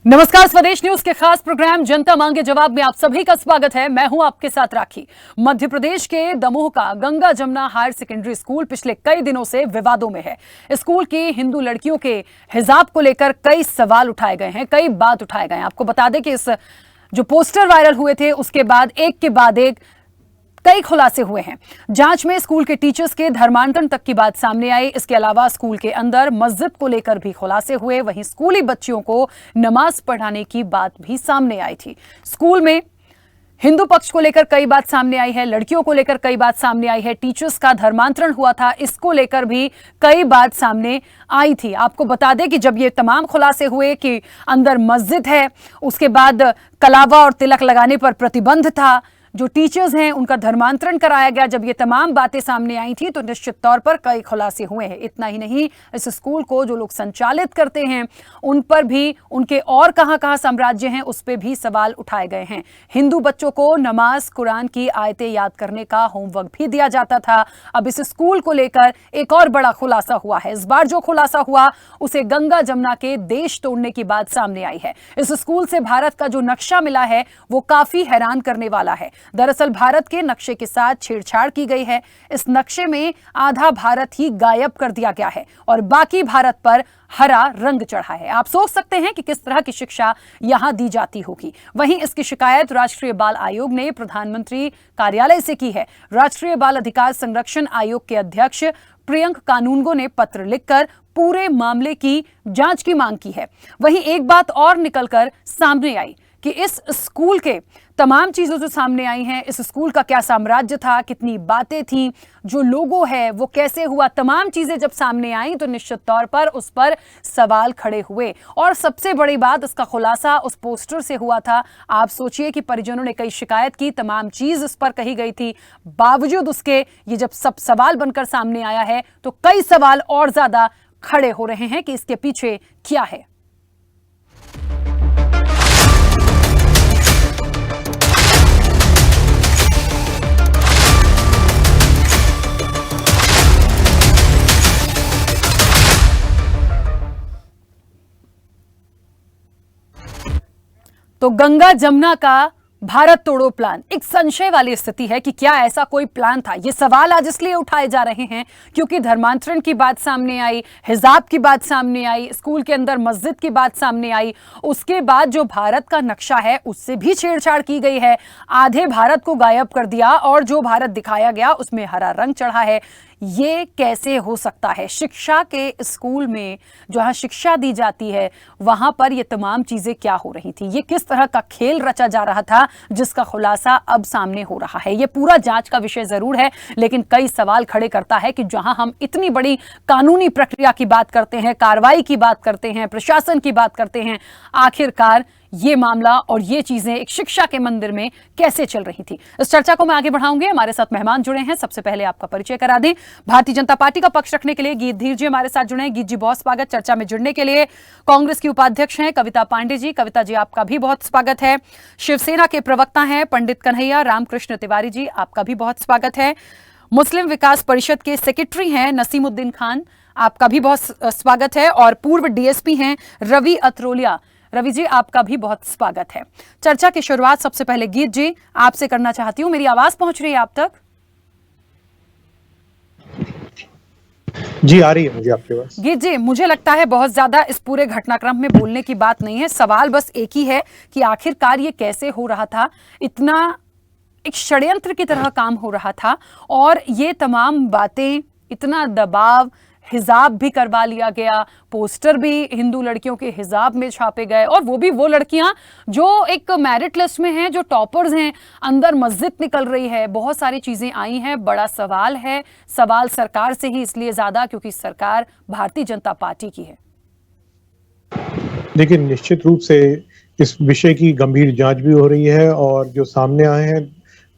नमस्कार, स्वदेश न्यूज के खास प्रोग्राम जनता मांगे जवाब में आप सभी का स्वागत है। मैं हूं आपके साथ राखी। मध्य प्रदेश के दमोह का Ganga Jamuna higher secondary school पिछले कई दिनों से विवादों में है। स्कूल की हिंदू लड़कियों के हिजाब को लेकर कई सवाल उठाए गए हैं, कई बात उठाए गए हैं। आपको बता दें कि इस जो पोस्टर वायरल हुए थे उसके बाद एक के बाद एक कई खुलासे हुए हैं। जांच में स्कूल के टीचर्स के धर्मांतरण तक की बात सामने आई। इसके अलावा स्कूल के अंदर मस्जिद को लेकर भी खुलासे हुए। वहीं स्कूली बच्चियों को नमाज पढ़ाने की बात भी सामने आई थी। स्कूल में हिंदू पक्ष को लेकर कई बात सामने आई है, लड़कियों को लेकर कई बात सामने आई है, टीचर्स का धर्मांतरण हुआ था, इसको लेकर भी कई बात सामने आई थी। आपको बता दें कि जब ये तमाम खुलासे हुए कि अंदर मस्जिद है, उसके बाद कलावा और तिलक लगाने पर प्रतिबंध था, जो टीचर्स हैं उनका धर्मांतरण कराया गया, जब ये तमाम बातें सामने आई थी तो निश्चित तौर पर कई खुलासे हुए हैं। इतना ही नहीं, इस स्कूल को जो लोग संचालित करते हैं उन पर भी, उनके और कहां-कहां साम्राज्य हैं उस पर भी सवाल उठाए गए हैं। हिंदू बच्चों को नमाज, कुरान की आयतें याद करने का होमवर्क भी दिया जाता था। अब इस स्कूल को लेकर एक और बड़ा खुलासा हुआ है। इस बार जो खुलासा हुआ उसे गंगा जमुना के देश तोड़ने की बात सामने आई है। इस स्कूल से भारत का जो नक्शा मिला है वो काफी हैरान करने वाला है। दरअसल भारत के नक्शे के साथ छेड़छाड़ की गई है। इस नक्शे में आधा भारत ही गायब कर दिया गया है और बाकी भारत पर हरा रंग चढ़ा है। आप सोच सकते हैं कि किस तरह की शिक्षा यहां दी जाती होगी। वहीं इसकी शिकायत राष्ट्रीय बाल आयोग ने प्रधानमंत्री कार्यालय से की है। राष्ट्रीय बाल अधिकार संरक्षण आयोग के अध्यक्ष प्रियंक कानूनगो ने पत्र लिखकर पूरे मामले की जांच की मांग की है। वहीं एक बात और निकलकर सामने आई कि इस स्कूल के तमाम चीजें जो सामने आई हैं, इस स्कूल का क्या साम्राज्य था, कितनी बातें थीं, जो लोगो है वो कैसे हुआ, तमाम चीजें जब सामने आई तो निश्चित तौर पर उस पर सवाल खड़े हुए। और सबसे बड़ी बात, इसका खुलासा उस पोस्टर से हुआ था। आप सोचिए कि परिजनों ने कई शिकायत की, तमाम चीज इस पर कही गई थी, बावजूद उसके ये जब सब सवाल बनकर सामने आया है तो कई सवाल और ज्यादा खड़े हो रहे हैं कि इसके पीछे क्या है। तो गंगा जमुना का भारत तोड़ो प्लान एक संशय वाली स्थिति है कि क्या ऐसा कोई प्लान था। ये सवाल आज इसलिए उठाए जा रहे हैं क्योंकि धर्मांतरण की बात सामने आई, हिजाब की बात सामने आई, स्कूल के अंदर मस्जिद की बात सामने आई। उसके बाद जो भारत का नक्शा है उससे भी छेड़छाड़ की गई है। आधे भारत को गायब कर दिया और जो भारत दिखाया गया उसमें हरा रंग चढ़ा है। ये कैसे हो सकता है? शिक्षा के स्कूल में जहां शिक्षा दी जाती है वहां पर ये तमाम चीजें क्या हो रही थी? ये किस तरह का खेल रचा जा रहा था जिसका खुलासा अब सामने हो रहा है? ये पूरा जांच का विषय जरूर है, लेकिन कई सवाल खड़े करता है कि जहां हम इतनी बड़ी कानूनी प्रक्रिया की बात करते हैं, कार्रवाई की बात करते हैं, प्रशासन की बात करते हैं, आखिरकार ये मामला और ये चीजें एक शिक्षा के मंदिर में कैसे चल रही थी? इस चर्चा को मैं आगे बढ़ाऊंगी। हमारे साथ मेहमान जुड़े हैं। सबसे पहले आपका परिचय करा दें। भारतीय जनता पार्टी का पक्ष रखने के लिए गीत धीर जी हमारे साथ जुड़े हैं। गीत जी, बहुत स्वागत। चर्चा में जुड़ने के लिए कांग्रेस की उपाध्यक्ष हैं कविता पांडे जी। कविता जी, आपका भी बहुत स्वागत है। शिवसेना के प्रवक्ता हैं पंडित कन्हैया रामकृष्ण तिवारी जी, आपका भी बहुत स्वागत है। मुस्लिम विकास परिषद के सेक्रेटरी हैं नसीमुद्दीन खान, आपका भी बहुत स्वागत है। और पूर्व डीएसपी हैं रवि अत्रोलिया। रवि जी, आपका भी बहुत स्वागत है। चर्चा की शुरुआत सबसे पहले गीत जी आपसे करना चाहती हूं। मेरी आवाज पहुंच रही है आप तक? जी, आ रही है मुझे आपकी आवाज। गीत जी, मुझे लगता है बहुत ज्यादा इस पूरे घटनाक्रम में बोलने की बात नहीं है। सवाल बस एक ही है कि आखिरकार ये कैसे हो रहा था। इतना एक षड्यंत्र की तरह काम हो रहा था और ये तमाम बातें, इतना दबाव, हिजाब भी करवा लिया गया, पोस्टर भी हिंदू लड़कियों के हिजाब में छापे गए, और वो भी वो लड़कियां जो एक मेरिट लिस्ट में हैं, जो टॉपर्स हैं। अंदर मस्जिद निकल रही है, बहुत सारी चीजें आई हैं। बड़ा सवाल है। सवाल सरकार से ही इसलिए ज्यादा क्योंकि सरकार भारतीय जनता पार्टी की है। देखिए, निश्चित रूप से इस विषय की गंभीर जांच भी हो रही है और जो सामने आए हैं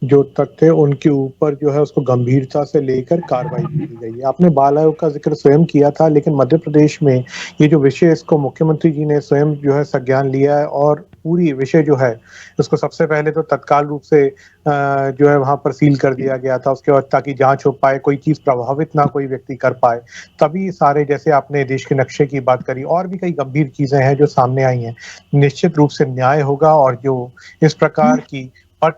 जो तथ्य, उनके ऊपर जो है उसको गंभीरता से लेकर कार्रवाई की गई है। आपने बाल आयोग का जिक्र स्वयं किया था, लेकिन मध्य प्रदेश में ये जो विषय, इसको मुख्यमंत्री जी ने स्वयं जो है संज्ञान लिया है और पूरी विषय जो है उसको सबसे पहले तो तत्काल रूप से जो है वहां पर सील कर दिया गया था, उसके बाद ताकि जांच हो पाए, कोई चीज प्रभावित ना कोई व्यक्ति कर पाए। तभी सारे, जैसे आपने देश के नक्शे की बात करी, और भी कई गंभीर चीजें हैं जो सामने आई हैं। निश्चित रूप से न्याय होगा, और जो इस प्रकार की पट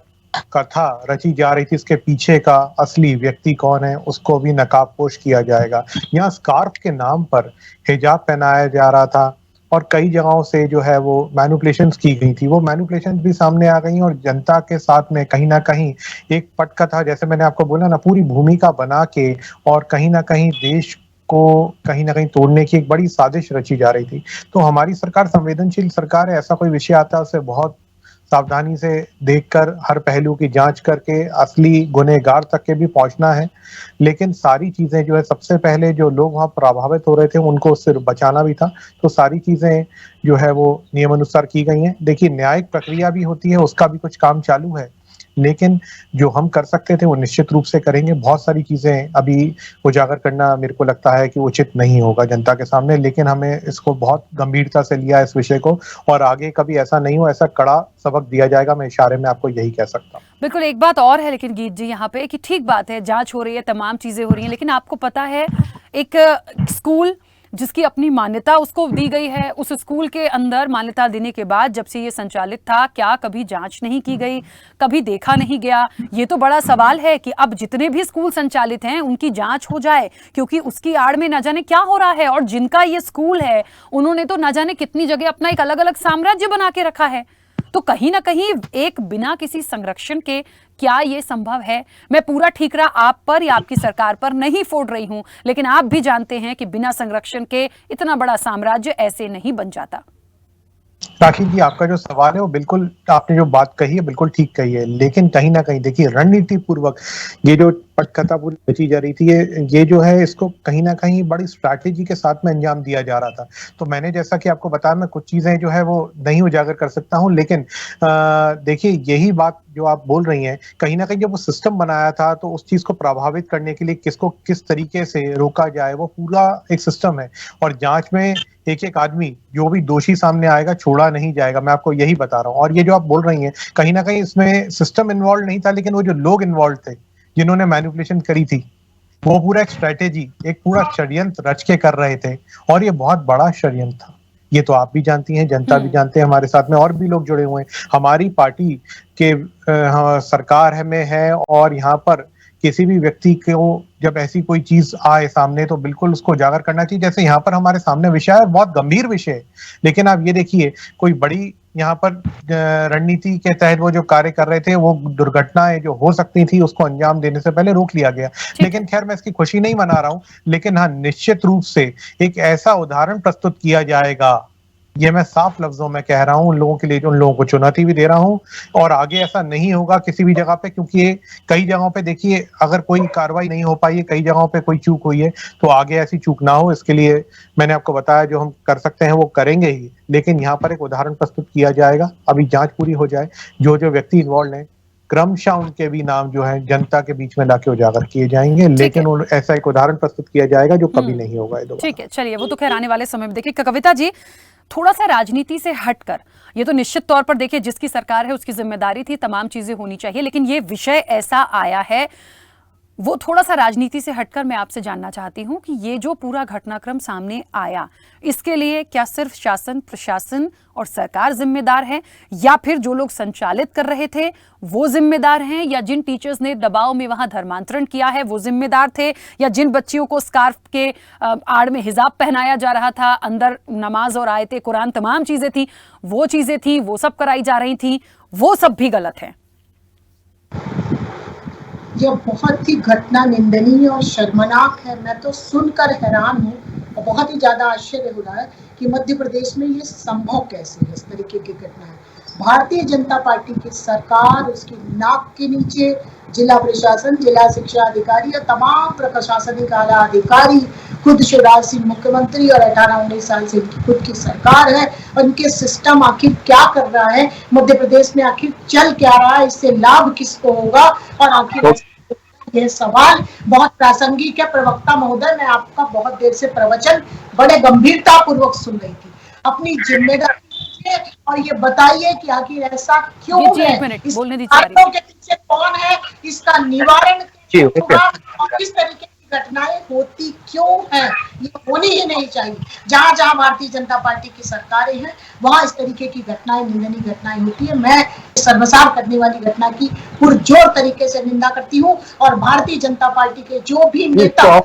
कथा रची जा रही थी, इसके पीछे का असली व्यक्ति कौन है उसको भी नकाबपोश किया जाएगा। यहाँ स्कार्फ के नाम पर हिजाब पहनाया जा रहा था, और कई जगहों से जो है वो मैनिपुलेशंस की गई थी, वो मैनिपुलेशंस भी सामने आ गई, और जनता के साथ में कहीं ना कहीं एक पटकथा, जैसे मैंने आपको बोला ना, पूरी भूमिका बना के और कहीं ना कहीं देश को कहीं ना कहीं तोड़ने की एक बड़ी साजिश रची जा रही थी। तो हमारी सरकार संवेदनशील सरकार है, ऐसा कोई विषय आता है उसे बहुत सावधानी से देखकर हर पहलू की जांच करके असली गुनहगार तक के भी पहुंचना है। लेकिन सारी चीजें जो है, सबसे पहले जो लोग वहां प्रभावित हो रहे थे उनको उससे बचाना भी था, तो सारी चीजें जो है वो नियमानुसार की गई हैं। देखिए, न्यायिक प्रक्रिया भी होती है, उसका भी कुछ काम चालू है, लेकिन जो हम कर सकते थे वो निश्चित रूप से करेंगे। बहुत सारी चीजें अभी उजागर करना मेरे को लगता है कि उचित नहीं होगा जनता के सामने, लेकिन हमें इसको बहुत गंभीरता से लिया इस विषय को, और आगे कभी ऐसा नहीं हो, ऐसा कड़ा सबक दिया जाएगा। मैं इशारे में आपको यही कह सकता हूँ। बिल्कुल, एक बात और है लेकिन गीत जी यहाँ पे कि ठीक बात है, जांच हो रही है, तमाम चीजें हो रही हैं, लेकिन आपको पता है एक स्कूल जिसकी अपनी मान्यता उसको दी गई है, उस स्कूल के अंदर मान्यता देने के बाद जब से ये संचालित था, क्या कभी जांच नहीं की गई, कभी देखा नहीं गया? ये तो बड़ा सवाल है कि अब जितने भी स्कूल संचालित हैं उनकी जांच हो जाए, क्योंकि उसकी आड़ में न जाने क्या हो रहा है। और जिनका ये स्कूल है उन्होंने तो न जाने कितनी जगह अपना एक अलग अलग साम्राज्य बना के रखा है। तो कहीं ना कहीं एक बिना किसी संरक्षण के क्या ये संभव है? मैं पूरा ठीकरा आप पर या आपकी सरकार पर नहीं फोड़ रही हूं, लेकिन आप भी जानते हैं कि बिना संरक्षण के इतना बड़ा साम्राज्य ऐसे नहीं बन जाता। राखी जी, आपका जो सवाल है वो बिल्कुल, आपने जो बात कही है बिल्कुल ठीक कही है, लेकिन कहीं ना कहीं देखिए, रणनीति पूर्वक ये जो पटकथा पूरी रची जा रही थी, ये जो है इसको कहीं ना कहीं बड़ी स्ट्रैटेजी के साथ में अंजाम दिया जा रहा था। तो मैंने जैसा कि आपको बताया, मैं कुछ चीजें जो है वो नहीं उजागर कर सकता हूँ, लेकिन देखिए, यही बात जो आप बोल रही हैं, कहीं ना कहीं जब वो सिस्टम बनाया था तो उस चीज को प्रभावित करने के लिए किसको किस तरीके से रोका जाए, वो पूरा एक सिस्टम है। और जांच में एक एक आदमी जो भी दोषी सामने आएगा छोड़ा नहीं जाएगा, मैं आपको यही बता रहा हूँ। और ये जो आप बोल रही हैं, कहीं ना कहीं इसमें सिस्टम इन्वॉल्व नहीं था, लेकिन वो जो लोग इन्वॉल्व थे जिन्होंने मैनिपुलेशन करी थी, वो पूरा एक स्ट्रेटेजी, एक पूरा षड्यंत्र रच के कर रहे थे, और ये बहुत बड़ा षड्यंत्र था। ये तो आप भी जानती हैं, जनता भी जानते हैं, हमारे साथ में और भी लोग जुड़े हुए हैं। हमारी पार्टी के सरकार में है, और यहाँ पर किसी भी व्यक्ति को जब ऐसी कोई चीज आए सामने तो बिल्कुल उसको उजागर करना चाहिए। जैसे यहाँ पर हमारे सामने विषय है, बहुत गंभीर विषय है, लेकिन आप ये देखिए, कोई बड़ी यहाँ पर रणनीति के तहत वो जो कार्य कर रहे थे, वो दुर्घटनाएं जो हो सकती थी उसको अंजाम देने से पहले रोक लिया गया। लेकिन खैर, मैं इसकी खुशी नहीं मना रहा हूँ, लेकिन हाँ, निश्चित रूप से एक ऐसा उदाहरण प्रस्तुत किया जाएगा, ये मैं साफ लफ्जों में कह रहा हूं उन लोगों के लिए, जो उन लोगों को चुनौती भी दे रहा हूं। और आगे ऐसा नहीं होगा किसी भी जगह पे, क्योंकि ये कई जगहों पे देखिए, अगर कोई कार्रवाई नहीं हो पाई है, कई जगहों पे कोई चूक हुई है, तो आगे ऐसी चूक ना हो, इसके लिए मैंने आपको बताया जो हम कर सकते हैं वो करेंगे ही। लेकिन यहाँ पर एक उदाहरण प्रस्तुत किया जाएगा, अभी जांच पूरी हो जाए, जो जो व्यक्ति इन्वॉल्व है क्रमशः उनके भी नाम जो है जनता के बीच में लाके उजागर किए जाएंगे, लेकिन ऐसा एक उदाहरण प्रस्तुत किया जाएगा जो कभी नहीं होगा। ठीक है, चलिए, वो तो खैर आने वाले समय में। देखिए कविता जी, थोड़ा सा राजनीति से हटकर, ये तो निश्चित तौर पर देखिए जिसकी सरकार है उसकी जिम्मेदारी थी, तमाम चीजें होनी चाहिए, लेकिन ये विषय ऐसा आया है, वो थोड़ा सा राजनीति से हटकर मैं आपसे जानना चाहती हूं कि ये जो पूरा घटनाक्रम सामने आया, इसके लिए क्या सिर्फ शासन, प्रशासन और सरकार जिम्मेदार है, या फिर जो लोग संचालित कर रहे थे वो जिम्मेदार हैं, या जिन टीचर्स ने दबाव में वहां धर्मांतरण किया है वो जिम्मेदार थे, या जिन बच्चियों को स्कार्फ के आड़ में हिजाब पहनाया जा रहा था, अंदर नमाज और आयते कुरान तमाम चीजें थी, वो सब कराई जा रही थी, वो सब भी गलत है? यह बहुत ही घटना निंदनीय और शर्मनाक है। मैं तो सुनकर हैरान हूँ और बहुत ही ज्यादा आश्चर्य हो रहा है कि मध्य प्रदेश में ये संभव कैसे है, इस तरीके की घटना है। भारतीय जनता पार्टी की सरकार, उसकी नाक के नीचे जिला प्रशासन, जिला शिक्षा अधिकारी और तमाम प्रशासनिक आला अधिकारी, खुद शिवराज सिंह मुख्यमंत्री और 18-19 साल से इनकी खुद की सरकार है, और इनके सिस्टम आखिर क्या कर रहा है, मध्य प्रदेश में आखिर चल क्या रहा है, इससे लाभ किसको होगा, और आखिर यह सवाल बहुत प्रासंगिक है। प्रवक्ता महोदय, मैं आपका बहुत देर से प्रवचन बड़े गंभीरता पूर्वक सुन रही थी। अपनी जिम्मेदारी और ये बताइए कि आखिर ऐसा क्यों जी, है, एक मिनट इस बोलने दीजिए कारणों के पीछे कौन है, इसका निवारण कैसे जी, ओके। होगा और इस तरीके की घटनाएं होती क्यों है, ये होनी ही नहीं चाहिए। जहां जहां भारतीय जनता पार्टी की सरकारें हैं वहां इस तरीके की घटनाएं, निंदनीय घटनाएं होती है। मैं सर्वसार करने वाली घटना की पुरजोर तरीके से निंदा करती हूँ और भारतीय जनता पार्टी के जो भी नेता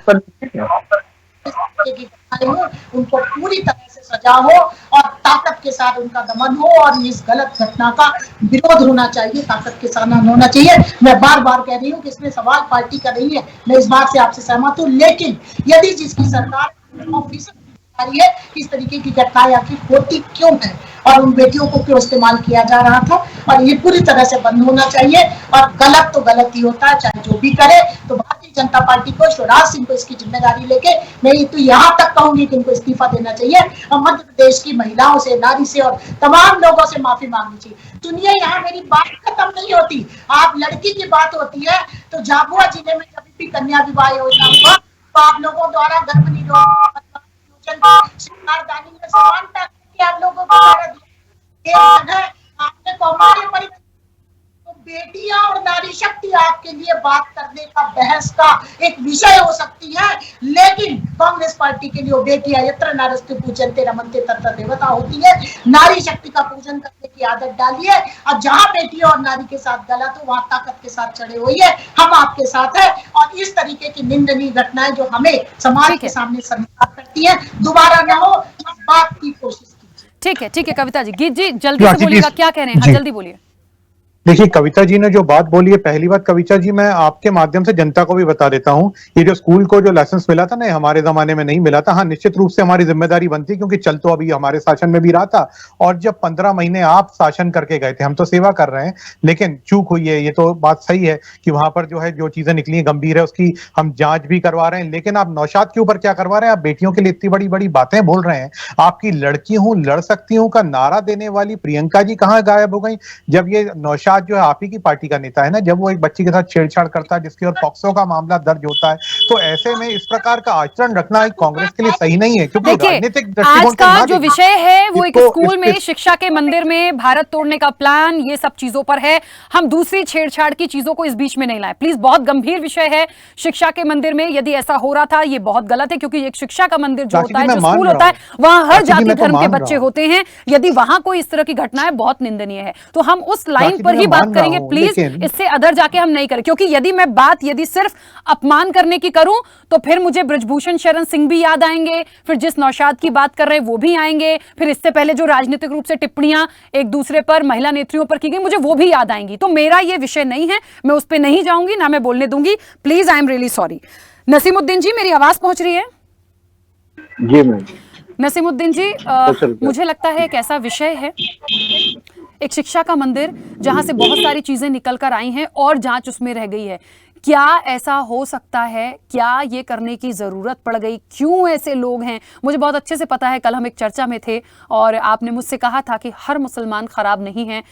की घटनाएं हो उनको पूरी तरह से सजा हो और ताकत के साथ उनका दमन हो और इस गलत घटना का विरोध होना चाहिए, ताकत के साथ होना चाहिए। मैं बार बार कह रही हूँ कि इसमें सवाल पार्टी का नहीं है, मैं इस बात से आपसे सहमत हूँ, लेकिन यदि जिसकी सरकार ऑफिसर है कि इस तरीके की घटनाएं आखिर होती क्यों है और उन बेटियों को क्यों इस्तेमाल किया जा रहा था, और ये पूरी तरह से बंद होना चाहिए। और गलत तो गलत ही होता है, चाहे जो भी करे। तो भारतीय जनता पार्टी को, शिवराज सिंह को इसकी जिम्मेदारी लेके मैं तो यहाँ तक कहूंगी कि इनको इस्तीफा देना चाहिए और मध्य प्रदेश की महिलाओं से, नारी से और तमाम लोगों से माफी मांगनी चाहिए। सुनिए, यहाँ मेरी बात खत्म नहीं होती, आप लड़की की बात होती है तो झाबुआ जिले में जब भी कन्या विवाह योजना हुआ तो आप लोगों द्वारा गर्भ निरोधक में समानता करके आप लोगों को आपने कौमार्य परिवार तो बेटियां और नारी शक्ति आपके लिए बात करने का, बहस का एक विषय हो सकती है, लेकिन कांग्रेस पार्टी के लिए वो बेटियां यत्र नारस्ते पूजन्ते रमन्ते तत्र देवता होती है। नारी शक्ति का पूजन करने की आदत डालिए और जहां बेटियों और नारी के साथ गलत हो वहां ताकत के साथ चढ़े होइए, हम आपके साथ है। और इस तरीके की निंदनीय घटनाएं जो हमें समाज के सामने शर्मसार करती है, दोबारा न हो, इस बात की कोशिश कीजिए। ठीक है कविता जी, गीत जी जल्दी से बोलिएगा, क्या कह रहे हैं? हाँ, जल्दी बोलिए। देखिए, कविता जी ने जो बात बोली है, पहली बात कविता जी मैं आपके माध्यम से जनता को भी बता देता हूं, ये जो स्कूल को जो लाइसेंस मिला था ना, हमारे जमाने में नहीं मिला था। हाँ, निश्चित रूप से हमारी जिम्मेदारी बनती, क्योंकि चल तो अभी हमारे शासन में भी रहा था, और जब 15 महीने आप शासन करके गए थे, हम तो सेवा कर रहे हैं, लेकिन चूक हुई है, ये तो बात सही है कि वहां पर जो है जो चीजें निकली है गंभीर है, उसकी हम जांच भी करवा रहे हैं। लेकिन आप नौशाद के ऊपर क्या करवा रहे हैं? आप बेटियों के लिए इतनी बड़ी बड़ी बातें बोल रहे हैं। आपकी लड़की हूं, लड़ सकती हूं का नारा देने वाली प्रियंका जी कहां गायब हो गई? जब ये नौशाद जो है आप ही की पार्टी का नेता है ना, जब वो एक बच्ची के साथ छेड़छाड़ करता है जिसकी और पॉक्सो का मामला दर्ज होता है, तो ऐसे में इस प्रकार का आचरण रखना एक कांग्रेस के लिए सही नहीं है, क्योंकि राजनीतिक आज का जो विषय है वो एक स्कूल में, शिक्षा के मंदिर में भारत तोड़ने का प्लान, ये सब चीजों पर है। हम दूसरी छेड़छाड़ की चीजों को इस बीच में नहीं लाएं प्लीज। बहुत गंभीर विषय है शिक्षा के मंदिर में, यदि ऐसा हो रहा था ये बहुत गलत है, क्योंकि एक शिक्षा का मंदिर जो होता है, जो स्कूल होता है, वहां हर जाति धर्म के बच्चे होते हैं। यदि वहां कोई इस तरह की घटनाएं बहुत निंदनीय है, तो हम उस लाइन पर ही बात करेंगे प्लीज, इससे अदर जाके हम नहीं करें। क्योंकि यदि सिर्फ अपमान करने की करूं तो फिर मुझे ब्रजभूषण शरण सिंह भी याद आएंगे, फिर जिस नौशाद की बात कर रहे हैं वो भी आएंगे, फिर इससे पहले जो राजनीतिक रूप से टिप्पणियां एक दूसरे पर, महिला नेत्रियों पर की गई, मुझे वो भी याद आएंगी। तो मेरा ये विषय नहीं है, मैं उस पर नहीं जाऊंगी, ना मैं बोलने दूंगी। Please, I am really sorry. Naseemuddin ji, मेरी आवाज पहुंच रही है? जी मैम। नसीमुद्दीन जी, मुझे लगता है एक ऐसा विषय है, एक शिक्षा का मंदिर, जहां से बहुत सारी चीजें निकल कर आई हैं और जांच उसमें रह गई है। क्या ऐसा हो सकता है? क्या ये करने की जरूरत पड़ गई? क्यों ऐसे लोग हैं? मुझे बहुत अच्छे से पता है, कल हम एक चर्चा में थे और आपने मुझसे कहा था कि हर मुसलमान खराब नहीं है,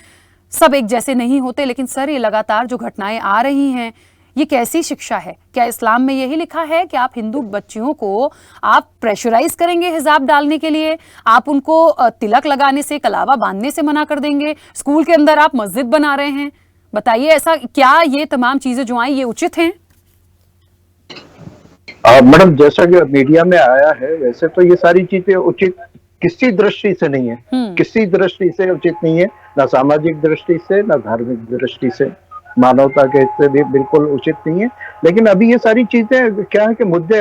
सब एक जैसे नहीं होते। लेकिन सर, ये लगातार जो घटनाएं आ रही हैं, ये कैसी शिक्षा है? क्या इस्लाम में यही लिखा है कि आप हिंदू बच्चियों को आप प्रेशराइज करेंगे हिजाब डालने के लिए? आप उनको तिलक लगाने से, कलावा बांधने से मना कर देंगे? स्कूल के अंदर आप मस्जिद बना रहे हैं। बताइए, ऐसा क्या ये तमाम चीजें जो आई ये उचित हैं? मैडम, जैसा कि मीडिया में आया है, वैसे तो ये सारी चीजें उचित किसी दृष्टि से नहीं है, किसी दृष्टि से उचित नहीं है, ना सामाजिक दृष्टि से, ना धार्मिक दृष्टि से, मानवता के इससे भी बिल्कुल उचित नहीं है। लेकिन अभी ये सारी चीजें क्या है कि मुद्दे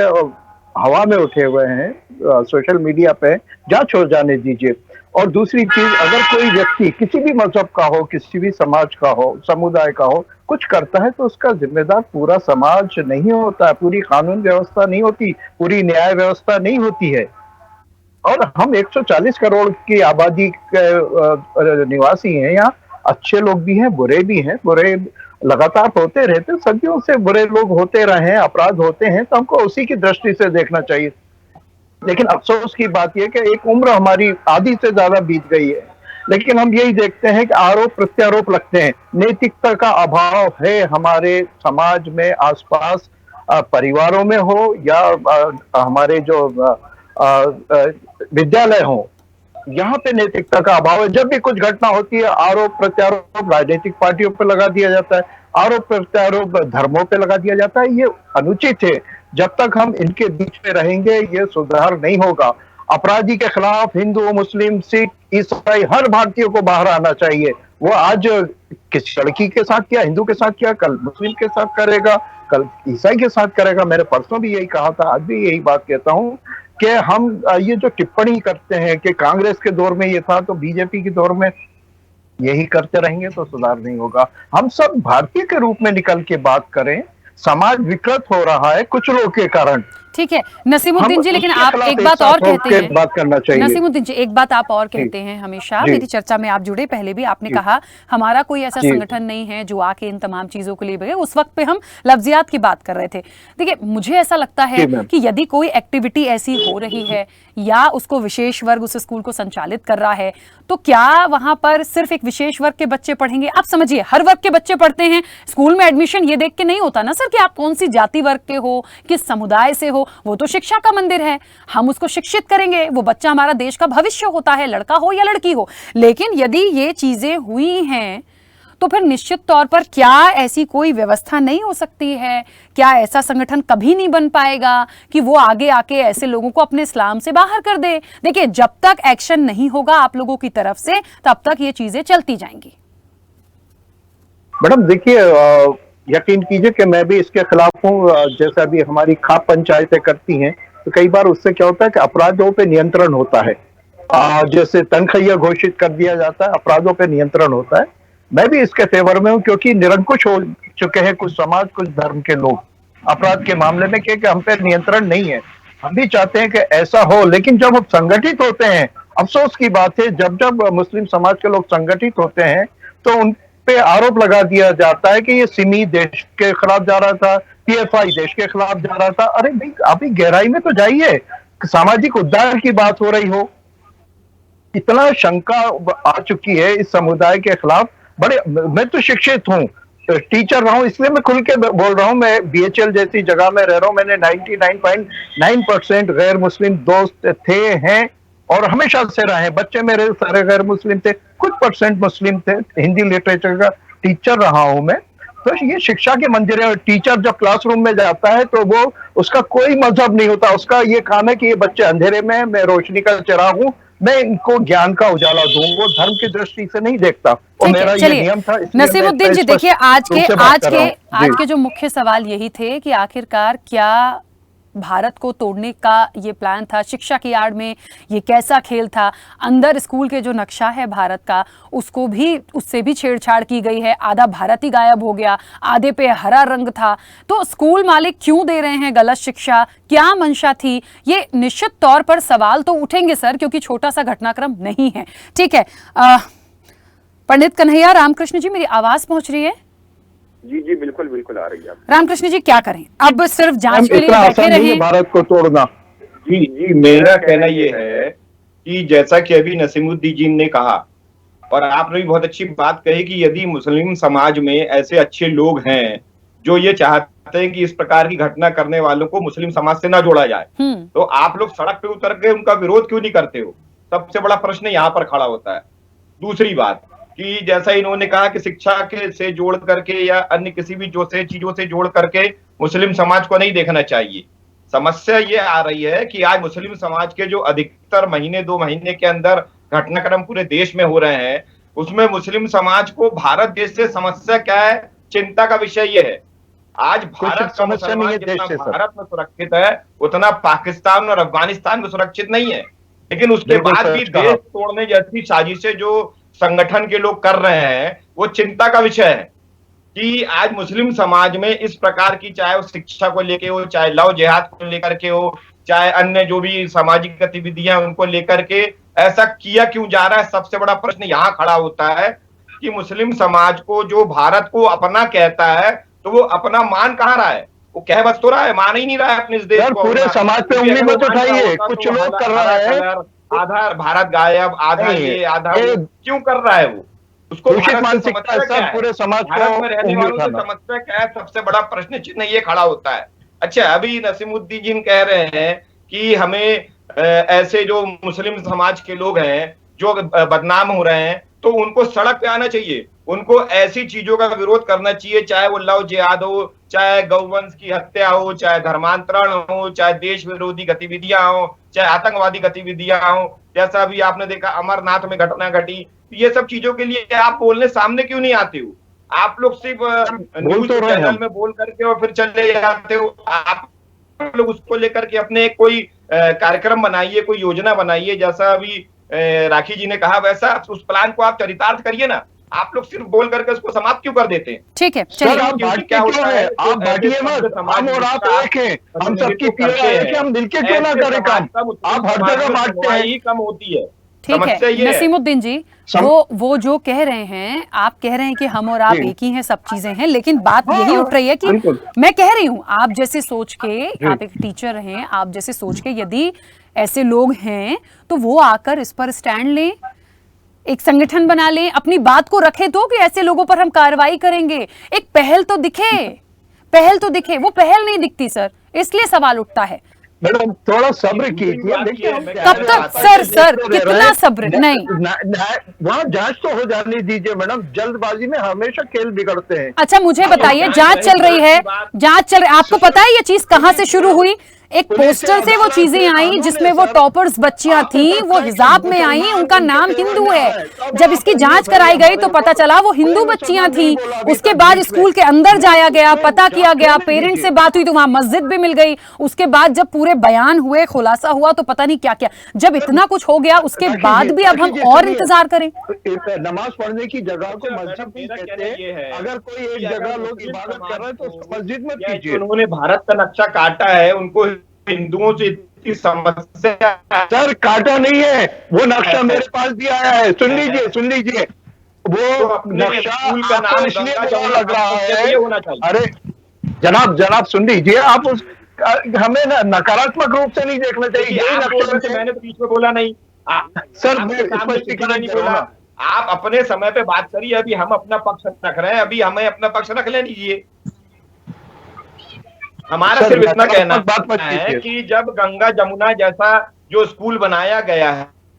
हवा में उठे हुए हैं सोशल मीडिया पे, जांच हो जाने दीजिए। और दूसरी चीज, अगर कोई व्यक्ति किसी भी मजहब का हो, किसी भी समाज का हो, समुदाय का हो, कुछ करता है तो उसका जिम्मेदार पूरा समाज नहीं होता, पूरी कानून व्यवस्था नहीं होती, पूरी न्याय व्यवस्था नहीं होती है। और हम 140 करोड़ की आबादी के निवासी हैं यहाँ, अच्छे लोग भी हैं, बुरे भी हैं। बुरे लगातार होते रहते, सदियों से बुरे लोग होते रहे हैं, अपराध होते हैं, तो हमको उसी की दृष्टि से देखना चाहिए। लेकिन अफसोस की बात यह कि एक उम्र हमारी आधी से ज्यादा बीत गई है, लेकिन हम यही देखते हैं कि आरोप प्रत्यारोप लगते हैं। नैतिकता का अभाव है हमारे समाज में, आसपास परिवारों में हो या हमारे जो विद्यालय हो, यहाँ पे नैतिकता का अभाव है। जब भी कुछ घटना होती है, आरोप प्रत्यारोप राजनीतिक पार्टियों पर लगा दिया जाता है, आरोप प्रत्यारोप धर्मों पे लगा दिया जाता है। ये अनुचित है। जब तक हम इनके बीच में रहेंगे ये सुधार नहीं होगा। अपराधी के खिलाफ हिंदू, मुस्लिम, सिख, ईसाई हर भारतीय को बाहर आना चाहिए। वो आज किसी लड़की के साथ किया, हिंदू के साथ किया, कल मुस्लिम के साथ करेगा, कल ईसाई के साथ करेगा। मैंने परसों भी यही कहा था, आज भी यही बात कहता हूँ कि हम ये जो टिप्पणी करते हैं कि कांग्रेस के दौर में ये था तो बीजेपी के दौर में यही करते रहेंगे तो सुधार नहीं होगा। हम सब भारतीय के रूप में निकल के बात करें। समाज विकृत हो रहा है कुछ लोगों के कारण। ठीक है नसीमुद्दीन जी, लेकिन आप एक बात और कहते हैं, बात करना चाहिए। नसीमुद्दीन जी एक बात आप और कहते हैं हमेशा, मेरी चर्चा में आप जुड़े पहले भी, आपने कहा हमारा कोई ऐसा संगठन नहीं है जो आके इन तमाम चीजों के लिए बगे। उस वक्त पे हम लफ्जियात की बात कर रहे थे। देखिए मुझे ऐसा लगता है कि यदि कोई एक्टिविटी ऐसी हो रही है या उसको विशेष वर्ग उस स्कूल को संचालित कर रहा है, तो क्या वहां पर सिर्फ एक विशेष वर्ग के बच्चे पढ़ेंगे? आप समझिए हर वर्ग के बच्चे पढ़ते हैं स्कूल में। एडमिशन ये देख के नहीं होता ना सर कि आप कौन सी जाति वर्ग के हो, किस समुदाय से हो। वो तो शिक्षा का मंदिर है, हम उसको शिक्षित करेंगे। वो बच्चा हमारा देश का भविष्य होता है, लड़का हो या लड़की हो। लेकिन यदि ये चीजें हुई हैं तो फिर निश्चित तौर पर क्या ऐसी कोई व्यवस्था नहीं हो सकती है? क्या ऐसा संगठन कभी नहीं बन पाएगा कि वो आगे आके ऐसे लोगों को अपने इस्लाम से बाहर कर दे? देखिए जब तक एक्शन नहीं होगा आप लोगों की तरफ से तब तक ये चीजें चलती जाएंगी। मैडम देखिए, यकीन कीजिए कि मैं भी इसके खिलाफ हूँ। जैसे अभी हमारी खाप पंचायतें करती हैं तो कई बार उससे क्या होता है कि अपराधों पे नियंत्रण होता है। जैसे तनख्वाह घोषित कर दिया जाता है, अपराधों पे नियंत्रण होता है। मैं भी इसके फेवर में हूँ क्योंकि निरंकुश हो चुके हैं कुछ समाज, कुछ धर्म के लोग अपराध के मामले में, क्योंकि हम पे नियंत्रण नहीं है। हम भी चाहते हैं कि ऐसा हो, लेकिन जब हम संगठित होते हैं, अफसोस की बात है जब जब मुस्लिम समाज के लोग संगठित होते हैं तो उन पे आरोप लगा दिया जाता है कि ये सिमी देश के खिलाफ जा रहा था, पीएफआई देश के खिलाफ जा रहा था। अरे भाई अभी गहराई में तो जाइए, सामाजिक उद्धार की बात हो रही हो। इतना शंका आ चुकी है इस समुदाय के खिलाफ। बड़े, मैं तो शिक्षित हूँ, टीचर रहा हूँ, इसलिए मैं खुल के बोल रहा हूँ। मैं बीएचएल जैसी जगह में रह रहा हूँ। मैंने 99.9% गैर मुस्लिम दोस्त थे, हैं और हमेशा से रहे। बच्चे मेरे सारे गैर मुस्लिम थे, कुछ परसेंट मुस्लिम थे। हिंदी लिटरेचर का टीचर रहा हूं मैं। तो ये शिक्षा के मंदिर है। टीचर जब क्लासरूम में जाता है तो वो उसका कोई मजहब नहीं होता, उसका ये काम है कि ये बच्चे अंधेरे में, मैं रोशनी का चिराग हूं, मैं इनको ज्ञान का उजाला दूं। वो धर्म की दृष्टि से नहीं देखता। और मेरा ये नियम था। नसीमुद्दीन जी देखिए आज के जो मुख्य सवाल यही थे कि आखिरकार क्या भारत को तोड़ने का ये प्लान था? शिक्षा की आड़ में ये कैसा खेल था? अंदर स्कूल के जो नक्शा है भारत का उसको भी, उससे भी छेड़छाड़ की गई है। आधा भारत ही गायब हो गया, आधे पे हरा रंग था। तो स्कूल मालिक क्यों दे रहे हैं गलत शिक्षा? क्या मंशा थी? ये निश्चित तौर पर सवाल तो उठेंगे सर, क्योंकि छोटा सा घटनाक्रम नहीं है। ठीक है पंडित कन्हैया रामकृष्ण जी, मेरी आवाज पहुंच रही है? जी जी बिल्कुल बिल्कुल आ रही है। रामकृष्ण जी क्या करें, अब सिर्फ जांच के लिए बैठे रहे भारत को तोड़ना? जी जी मेरा कहना ये है कि जैसा कि अभी नसीमुद्दीन जी ने कहा और आपने भी बहुत अच्छी बात कही कि यदि मुस्लिम समाज में ऐसे अच्छे लोग हैं जो ये चाहते हैं कि इस प्रकार की घटना करने वालों को मुस्लिम समाज से ना जोड़ा जाए, तो आप लोग सड़क पे उतर के उनका विरोध क्यों नहीं करते हो? सबसे बड़ा प्रश्न यहाँ पर खड़ा होता है। दूसरी बात कि जैसा इन्होंने कहा कि शिक्षा के से जोड़ करके या अन्य किसी भी चीजों से जोड़ करके मुस्लिम समाज को नहीं देखना चाहिए। समस्या ये आ रही है कि आज मुस्लिम समाज के जो अधिकतर महीने 2 महीने के अंदर घटनाक्रम पूरे देश में हो रहे हैं, उसमें मुस्लिम समाज को भारत देश से समस्या क्या है, चिंता का विषय ये है। आज भारत का मुसलमान जितना भारत में सुरक्षित है उतना पाकिस्तान और अफगानिस्तान में सुरक्षित नहीं है। लेकिन उसके बाद भी देश तोड़ने जैसी साजिशें जो संगठन के लोग कर रहे हैं वो चिंता का विषय है कि आज मुस्लिम समाज में इस प्रकार की, चाहे वो शिक्षा को लेके हो, चाहे लव जिहाद को लेकर के हो, चाहे अन्य जो भी सामाजिक गतिविधियां उनको लेकर के ऐसा किया क्यों जा रहा है। सबसे बड़ा प्रश्न यहाँ खड़ा होता है कि मुस्लिम समाज को जो भारत को अपना कहता है तो वो अपना मान कहाँ रहा है? वो कह बस तो रहा है, मान ही नहीं रहा है अपने इस देश को। पूरे समाज पे उंगली मत उठाइए, कुछ लोग कर रहा है। आधा भारत गायब, आधा ये, आधा क्यों कर रहा है? वो उसको मानसिकता सब पूरे समाज भारत में रहने वालों से समस्या क्या है? सबसे बड़ा प्रश्न चिन्ह ये खड़ा होता है। अच्छा, अभी नसीमुद्दीन जी कह रहे हैं कि हमें ऐसे जो मुस्लिम समाज के लोग हैं जो बदनाम हो रहे हैं, तो उनको सड़क पे आना चाहिए, उनको ऐसी चीजों का विरोध करना चाहिए, चाहे वो लव जिहाद हो, चाहे गौवंश की हत्या हो, चाहे धर्मांतरण हो, चाहे देश विरोधी गतिविधियां हो, चाहे आतंकवादी गतिविधियां हो, जैसा अभी आपने देखा अमरनाथ में घटना घटी। ये सब चीजों के लिए आप बोलने सामने क्यों नहीं आते हो? आप लोग सिर्फ न्यूज चैनल में बोल करके और फिर चले जाते हो। आप लोग उसको लेकर के अपने कोई कार्यक्रम बनाइए, कोई योजना बनाइए, जैसा अभी राखी जी ने कहा वैसा उस प्लान को आप चरितार्थ करिए ना। आप लोग सिर्फ बोल करके उसको समाप्त क्यों कर देते हैं? ठीक है, सर आप क्या होता है, आप बांटिए मत, हम और आप एक हैं, हम सबकी पीड़ा है कि हम मिलके क्यों ना करें काम। आप हर जगह बांटते हैं, ही कम होती है। ठीक है नसीमुद्दीन जी, वो जो कह रहे हैं, आप कह रहे हैं कि हम और आप एक ही हैं, सब चीजें हैं, लेकिन बात यही उठ रही है कि मैं कह रही हूं आप जैसे सोच के, आप एक टीचर हैं, आप जैसे सोच के यदि ऐसे लोग हैं तो वो आकर इस पर स्टैंड लें, एक संगठन बना लें, अपनी बात को रखें तो कि ऐसे लोगों पर हम कार्रवाई करेंगे। एक पहल तो दिखे, वो पहल नहीं दिखती सर, इसलिए सवाल उठता है। मैडम थोड़ा सब्र कीजिए, देखिए कब तक सर कितना सब्र? नहीं, वहाँ जांच तो हो जाने दीजिए मैडम, जल्दबाजी में हमेशा खेल बिगड़ते हैं। अच्छा मुझे बताइए, जांच चल रही है, आपको पता है ये चीज कहाँ से शुरू हुई? एक पोस्टर से वो चीजें आई जिसमें वो टॉपर्स बच्चियां थी, वो हिजाब में आई, उनका नाम हिंदू है। जब इसकी जांच कराई गई तो पता चला वो हिंदू बच्चियां थी। उसके बाद स्कूल के अंदर जाया गया, पता किया गया, पेरेंट्स से बात हुई तो वहां मस्जिद भी मिल गई। उसके बाद जब पूरे बयान हुए, खुलासा हुआ तो पता नहीं क्या क्या। जब इतना कुछ हो गया उसके बाद भी अब हम और इंतजार करें? नमाज पढ़ने की जगह को मस्जिद नहीं कहते। अगर कोई एक जगह लोग इबादत कर रहे हैं तो मस्जिद मत कीजिए। उन्होंने भारत का नक्शा काटा है, उनको हिंदुओं से इतनी समस्या। सर काटा नहीं है, वो नक्शा मेरे पास भी आया है, सुन लीजिए वो नक्शा आपको इसलिए बुरा लग रहा है। अरे जनाब सुन लीजिए, आप उस हमें नकारात्मक रूप से नहीं देखना चाहिए। यही नक्शा मैंने तो बीच में बोला नहीं सर, नहीं बोला। आप अपने समय पे बात करिए, अभी हम अपना पक्ष रख रहे हैं, अभी हमें अपना पक्ष रख लेने दीजिए। हमारा सिर्फ इतना कहना है कि जब गंगा जमुना जैसा जो स्कूल बनाया गया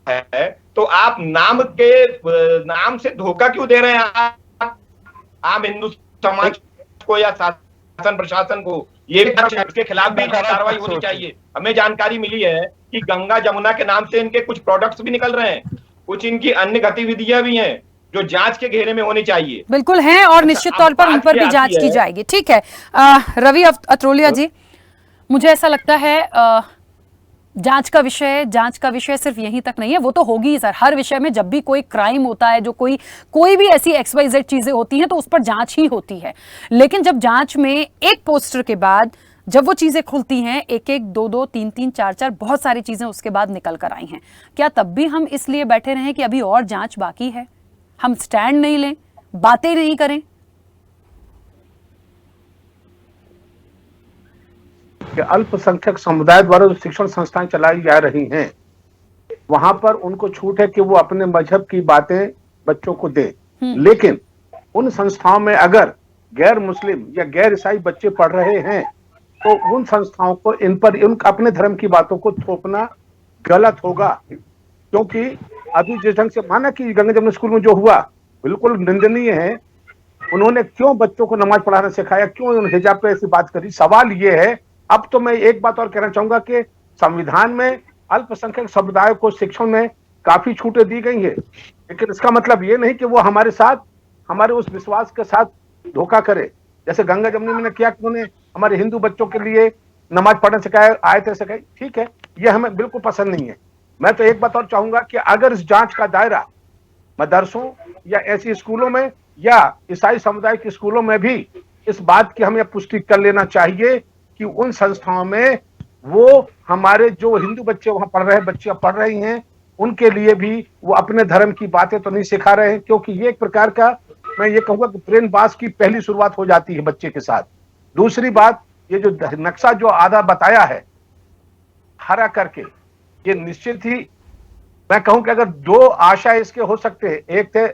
है तो आप नाम से धोखा क्यों दे रहे हैं आम हिंदू समाज को या शासन प्रशासन को? ये भी इसके खिलाफ भी कार्रवाई होनी चाहिए। हमें जानकारी मिली है कि गंगा जमुना के नाम से इनके कुछ प्रोडक्ट्स भी निकल रहे हैं, कुछ इनकी अन्य गतिविधियां भी हैं जो जांच के घेरे में होनी चाहिए। बिल्कुल हैं और निश्चित तौर पर उन पर भी जांच की जाएगी। ठीक है रवि अत्रोलिया जी, मुझे ऐसा लगता है जांच का विषय सिर्फ यहीं तक नहीं है, वो तो होगी ही सर। हर विषय में जब भी कोई क्राइम होता है, जो कोई भी ऐसी XYZ चीजें होती हैं तो उस पर जांच ही होती है। लेकिन जब जांच में एक पोस्टर के बाद जब वो चीजें खुलती हैं, एक दो तीन चार बहुत सारी चीजें उसके बाद निकल कर आई हैं, क्या तब भी हम इसलिए बैठे रहें कि अभी और जांच बाकी है? हम स्टैंड नहीं लें, बातें नहीं करें? अल्पसंख्यक समुदाय द्वारा जो शिक्षण संस्थाएं चलाई जा रही हैं, वहां पर उनको छूट है कि वो अपने मजहब की बातें बच्चों को दे। लेकिन उन संस्थाओं में अगर गैर मुस्लिम या गैर ईसाई बच्चे पढ़ रहे हैं तो उन संस्थाओं को इन अपने धर्म की बातों को थोपना गलत होगा। क्योंकि अभी जिस ढंग से माना कि गंगा जमुना स्कूल में जो हुआ बिल्कुल निंदनीय है। उन्होंने क्यों बच्चों को नमाज पढ़ाना सिखाया, क्यों उन्होंने हिजाब पे ऐसी बात करी? सवाल ये है। अब तो मैं एक बात और कहना चाहूंगा कि संविधान में अल्पसंख्यक समुदाय को शिक्षण में काफी छूटें दी गई है, लेकिन इसका मतलब ये नहीं कि वो हमारे साथ, हमारे उस विश्वास के साथ धोखा करे। जैसे गंगा जमुना में किया कि उन्होंने हमारे हिंदू बच्चों के लिए नमाज पढ़ना सिखाया, आयतें सिखाई, ठीक है, ये हमें बिल्कुल पसंद नहीं है। मैं तो एक बात और चाहूंगा कि अगर इस जांच का दायरा मदरसों या ऐसी स्कूलों में या ईसाई समुदाय के स्कूलों में भी इस बात की हमें पुष्टि कर लेना चाहिए कि उन संस्थाओं में वो हमारे जो हिंदू बच्चे वहां पढ़ रहे हैं, बच्चियां पढ़ रही हैं, उनके लिए भी वो अपने धर्म की बातें तो नहीं सिखा रहे हैं। क्योंकि ये एक प्रकार का, मैं ये कहूंगा कि ब्रेन वाश की पहली शुरुआत हो जाती है बच्चे के साथ। दूसरी बात, ये जो नक्शा जो आधा बताया है हरा करके, ये निश्चित ही मैं कहूं कि अगर दो आशय इसके हो सकते हैं, एक थे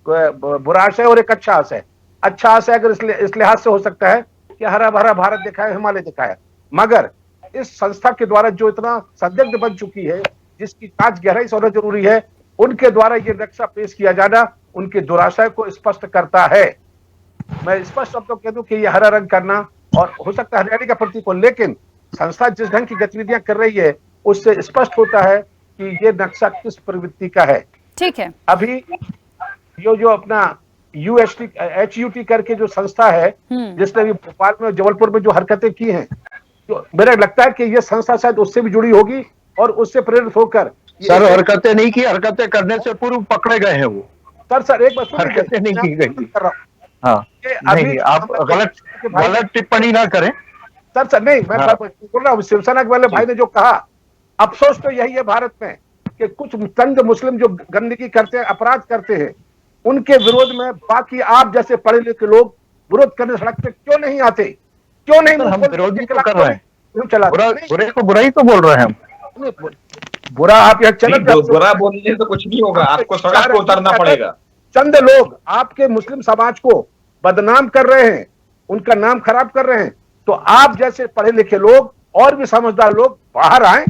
बुरा आशय और एक अच्छा आशय। अच्छा आशय अगर इस लिहाज से हो सकता है कि हरा भरा भारत दिखाया, हिमालय दिखाया, मगर इस संस्था के द्वारा जो इतना संदिग्ध बन चुकी है, जिसकी जांच गहराई से होना जरूरी है, उनके द्वारा ये नक्शा पेश किया जाना उनके दुराशय को स्पष्ट करता है। मैं स्पष्ट शब्दों कह दूं कि ये हरा रंग करना और हो सकता है हरियाणा का प्रतीक हो, लेकिन संस्था जिस ढंग की गतिविधियां कर रही है उससे स्पष्ट होता है कि ये नक्शा किस प्रवृत्ति का है। ठीक है। अभी जो अपना HUT करके जो संस्था है, जिसने भी भोपाल में जबलपुर में जो हरकतें की हैं, तो मेरा लगता है कि ये संस्था शायद उससे भी जुड़ी होगी और उससे प्रेरित होकर सर हरकतें नहीं की, हरकतें करने से पूर्व पकड़े गए हैं वो। सर एक बात हरकतें नहीं की गई। कर रहा हूं। हाँ, नहीं आप गलत टिप्पणी ना करें सर नहीं, मैं बोल रहा हूँ शिवसेना के वाले भाई ने जो कहा, अफसोस तो यही है भारत में कि कुछ चंद मुस्लिम जो गंदगी करते हैं, अपराध करते हैं, उनके विरोध में बाकी आप जैसे पढ़े लिखे लोग विरोध करने सड़क पे क्यों नहीं आते? क्यों नहीं? हम विरोध भी तो कर रहे हैं, चला बुरे को बुराई तो बोल रहे हैं हम। बुरा आप यहाँ चल, बुरा बोलने से कुछ नहीं होगा, आपको सड़क पे उतरना पड़ेगा। चंद लोग आपके मुस्लिम समाज को बदनाम कर रहे हैं, उनका नाम खराब कर रहे हैं, तो आप जैसे पढ़े लिखे लोग और भी समझदार लोग बाहर आए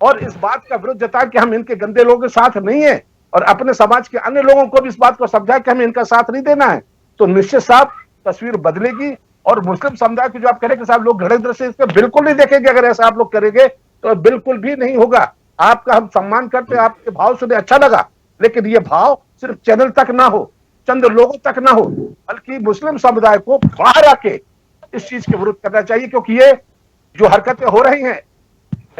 और इस बात का विरोध जताएं कि हम इनके गंदे लोगों के साथ नहीं है, और अपने समाज के अन्य लोगों को भी इस बात को समझाएं कि हमें इनका साथ नहीं देना है, तो निश्चित साफ तस्वीर बदलेगी। और मुस्लिम समुदाय की जो आप कह रहे हैं कि साहब लोग घृणित दृष्टि से इस पर बिल्कुल नहीं देखेंगे, अगर ऐसा आप लोग करेंगे तो बिल्कुल भी नहीं होगा। आपका हम सम्मान करते हैं, आपके भाव सुने अच्छा लगा, लेकिन ये भाव सिर्फ चैनल तक ना हो, चंद लोगों तक ना हो, बल्कि मुस्लिम समुदाय को बाहर आके इस चीज के विरुद्ध करना चाहिए, क्योंकि ये जो हरकतें हो रही हैं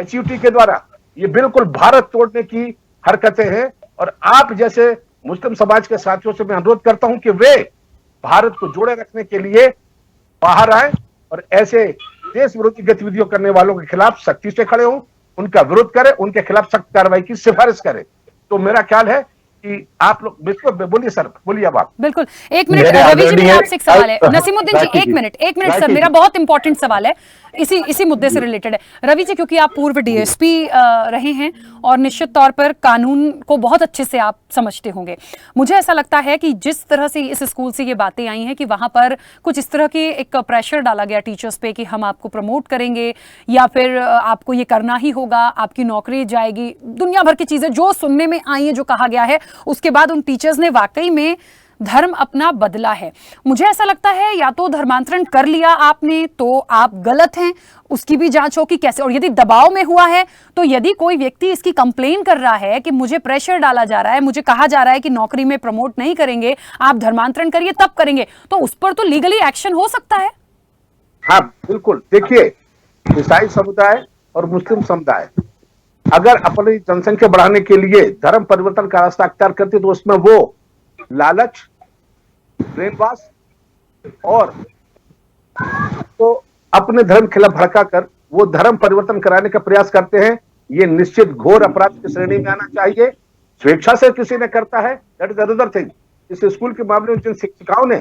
HUT के द्वारा, ये बिल्कुल भारत तोड़ने की हरकतें हैं। और आप जैसे मुस्लिम समाज के साथियों से मैं अनुरोध करता हूं कि वे भारत को जोड़े रखने के लिए बाहर आए और ऐसे देश विरोधी गतिविधियों करने वालों के खिलाफ सख्ती से खड़े हों, उनका विरोध करें, उनके खिलाफ सख्त कार्रवाई की सिफारिश करें। तो मेरा ख्याल है कि आप लोग बिल्कुल बोलिए सर, बोलिए अब आप। बिल्कुल, एक मिनट रवि जी, मेरा आपसे एक सवाल है। नसीमुद्दीन जी, एक मिनट सर, मेरा बहुत इंपॉर्टेंट सवाल है, इसी मुद्दे से रिलेटेड है। रवि जी, क्योंकि आप पूर्व DSP रहे हैं और निश्चित तौर पर कानून को बहुत अच्छे से आप समझते होंगे, मुझे ऐसा लगता है कि जिस तरह से इस स्कूल से ये बातें आई हैं कि वहां पर कुछ इस तरह की एक प्रेशर डाला गया टीचर्स पे कि हम आपको प्रमोट करेंगे या फिर आपको ये करना ही होगा, आपकी नौकरी जाएगी, दुनिया भर की चीजें जो सुनने में आई है, जो कहा गया है, उसके बाद उन टीचर्स ने वाकई में धर्म अपना बदला है। मुझे ऐसा लगता है या तो धर्मांतरण कर लिया आपने तो आप गलत हैं, उसकी भी जांच हो कि कैसे, और यदि दबाव में हुआ है तो यदि कोई व्यक्ति इसकी कंप्लेन कर रहा है कि मुझे प्रेशर डाला जा रहा है, मुझे कहा जा रहा है कि नौकरी में प्रमोट नहीं करेंगे, आप धर्मांतरण करिए तब करेंगे, तो उस पर तो लीगली एक्शन हो सकता है। हाँ बिल्कुल, देखिए ईसाई समुदाय और मुस्लिम समुदाय अगर अपनी जनसंख्या बढ़ाने के लिए धर्म परिवर्तन का रास्ता अख्तियार करते तो उसमें वो लालच, ब्रेन वॉश और तो अपने धर्म के खिलाफ भड़का कर वो धर्म परिवर्तन कराने का प्रयास करते हैं। ये निश्चित घोर अपराध की श्रेणी में आना चाहिए। स्वेच्छा से किसी ने करता है, दैट इज अनदर थिंग। इस स्कूल के मामले में जिन शिक्षिकाओं ने,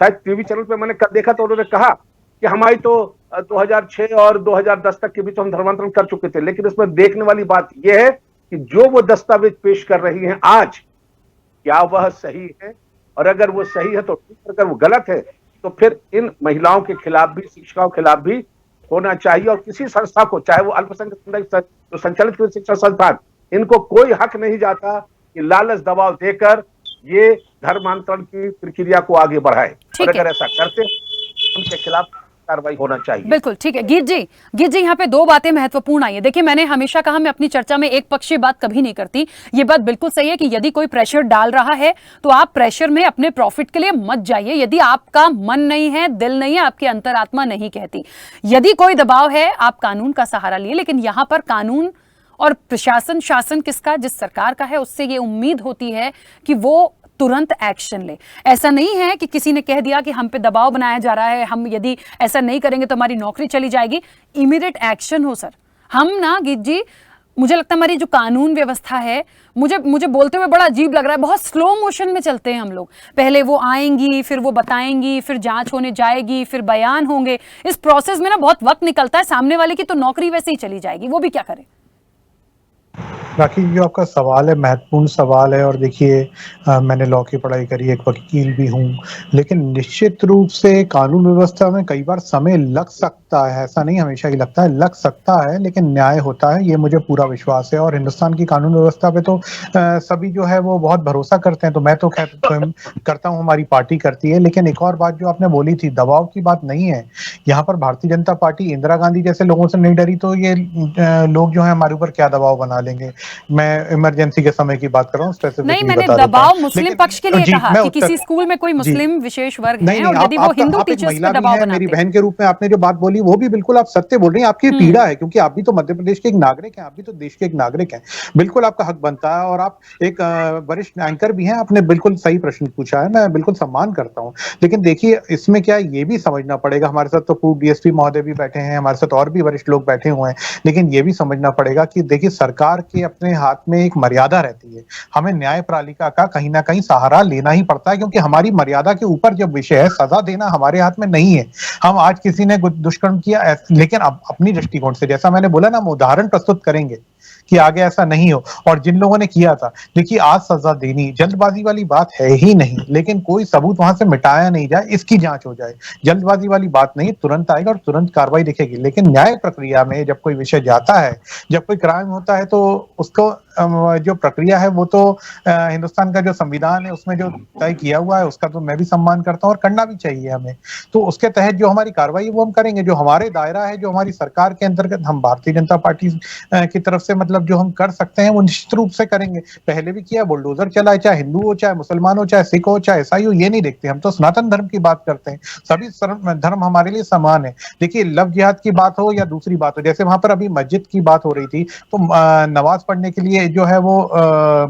शायद टीवी चैनल पे मैंने कल देखा तो उन्होंने कहा कि हमारी तो 2006 और 2010 तक के बीच हम धर्मांतरण कर चुके थे, लेकिन इसमें देखने वाली बात यह है कि जो वो दस्तावेज पेश कर रही हैं आज, क्या वह सही है, और अगर वो सही है तो ठीक, अगर वो गलत है तो फिर इन महिलाओं के खिलाफ भी, शिक्षिकाओं के खिलाफ भी होना चाहिए। और किसी संस्था को, चाहे वो अल्पसंख्यक जो संचालित शिक्षण संस्थान, इनको कोई हक नहीं जाता कि लालच दबाव देकर ये धर्मांतरण की प्रक्रिया को आगे बढ़ाए, और अगर ऐसा करते उनके खिलाफ कार्रवाई होना चाहिए। बिल्कुल ठीक है। गीत जी यहाँ पे दो बातें महत्वपूर्ण आई है। देखिए, मैंने हमेशा कहा मैं अपनी चर्चा में एक पक्षीय बात कभी नहीं करती। ये बात बिल्कुल सही है कि यदि कोई प्रेशर डाल रहा है तो आप प्रेशर में अपने प्रॉफिट के लिए मत जाइए। यदि आपका मन नहीं है, दिल नहीं है, आपकी अंतरात्मा नहीं कहती, यदि कोई दबाव है, आप कानून का सहारा लिए। लेकिन यहाँ पर कानून और प्रशासन, शासन किसका? जिस सरकार का है, उससे ये उम्मीद होती है कि वो तुरंत एक्शन ले। ऐसा नहीं है कि किसी ने कह दिया कि हम पे दबाव बनाया जा रहा है, हम यदि ऐसा नहीं करेंगे तो हमारी नौकरी चली जाएगी। इमीडिएट एक्शन हो सर। हम ना गीत जी, मुझे लगता है हमारी जो कानून व्यवस्था है, मुझे बोलते हुए बड़ा अजीब लग रहा है, बहुत स्लो मोशन में चलते हैं हम लोग। पहले वो आएंगी, फिर वो बताएंगी, फिर जांच होने जाएगी, फिर बयान होंगे। इस प्रोसेस में ना बहुत वक्त निकलता है। सामने वाले की तो नौकरी वैसे ही चली जाएगी, वो भी क्या करे। बाकी जो आपका सवाल है महत्वपूर्ण सवाल है, और देखिए मैंने लॉ की पढ़ाई करी, एक वकील भी हूँ, लेकिन निश्चित रूप से कानून व्यवस्था में कई बार समय लग सकता सकता है, ऐसा नहीं हमेशा ही लगता है, लग सकता है, लेकिन न्याय होता है, ये मुझे पूरा विश्वास है। और हिंदुस्तान की कानून व्यवस्था पे तो सभी जो है वो बहुत भरोसा करते हैं, तो मैं तो करता हूँ, हमारी पार्टी करती है। लेकिन एक और बात जो आपने बोली थी, दबाव की बात नहीं है यहाँ पर। भारतीय जनता पार्टी इंदिरा गांधी जैसे लोगों से नहीं डरी, तो ये लोग जो है हमारे ऊपर क्या दबाव बना लेंगे। मैं इमरजेंसी के समय की बात कर रहा हूँ, नहीं, मैंने दबाव मुस्लिम पक्ष के लिए कहा कि किसी स्कूल में कोई मुस्लिम विशेष वर्ग है और यदि वो हिंदू टीचर्स पे दबाव बनाते हैं। मेरी बहन के रूप में आपने जो बात बोली वो भी बिल्कुल आप सत्य बोल रही हैं, आपकी पीड़ा है, क्योंकि आप भी तो मध्य प्रदेश के एक नागरिक हैं, आप भी तो देश के एक नागरिक हैं, बिल्कुल आपका हक बनता है। और आप एक वरिष्ठ एंकर भी हैं, आपने बिल्कुल सही प्रश्न पूछा है, मैं बिल्कुल सम्मान करता हूं। लेकिन देखिए इसमें क्या ये भी समझना पड़ेगा, हमारे साथ तो पूर्व डीएसपी महोदय भी बैठे हैं, हमारे साथ और भी वरिष्ठ लोग बैठे हुए हैं, लेकिन ये भी समझना पड़ेगा कि देखिए सरकार के अपने हाथ में एक मर्यादा रहती है, हमें न्यायपालिका का कहीं ना कहीं सहारा लेना ही पड़ता है, क्योंकि हमारी मर्यादा के ऊपर जब विषय है, सजा देना हमारे हाथ में नहीं है। हम आज किसी ने दुष्कर्म किया, लेकिन अब अपनी दृष्टिकोण से, जैसा मैंने बोला ना, हम उदाहरण प्रस्तुत करेंगे कि आगे ऐसा नहीं हो। और जिन लोगों ने किया था, देखिए आज सजा देनी जल्दबाजी वाली बात है ही नहीं, लेकिन कोई सबूत वहां से मिटाया नहीं जाए, इसकी जांच हो जाए, जल्दबाजी वाली बात नहीं, तुरंत आएगा और तुरंत कार्रवाई दिखेगी। लेकिन न्याय प्रक्रिया में जब कोई विषय जाता है, जब कोई क्राइम होता है, तो उसको जो प्रक्रिया है वो तो हिंदुस्तान का जो संविधान है उसमें जो तय किया हुआ है उसका तो मैं भी सम्मान करता हूँ और करना भी चाहिए हमें। तो उसके तहत जो हमारी कार्रवाई वो हम करेंगे, जो हमारे दायरा है, जो हमारी सरकार के अंतर्गत हम भारतीय जनता पार्टी की तरफ से मतलब जो हम कर सकते हैं वो निश्चित रूप से करेंगे। पहले भी किया, बुलडोजर चला है, चाहे हिंदू हो, चाहे मुसलमान हो, चाहे सिख हो, चाहे ईसाई हो, ये नहीं देखते, हम तो सनातन धर्म की बात करते हैं, सभी धर्म हमारे लिए समान है। देखिए लव जिहाद की बात हो या दूसरी बात हो, जैसे वहां पर अभी मस्जिद की बात हो रही थी, तो नमाज पढ़ने के लिए जो है वो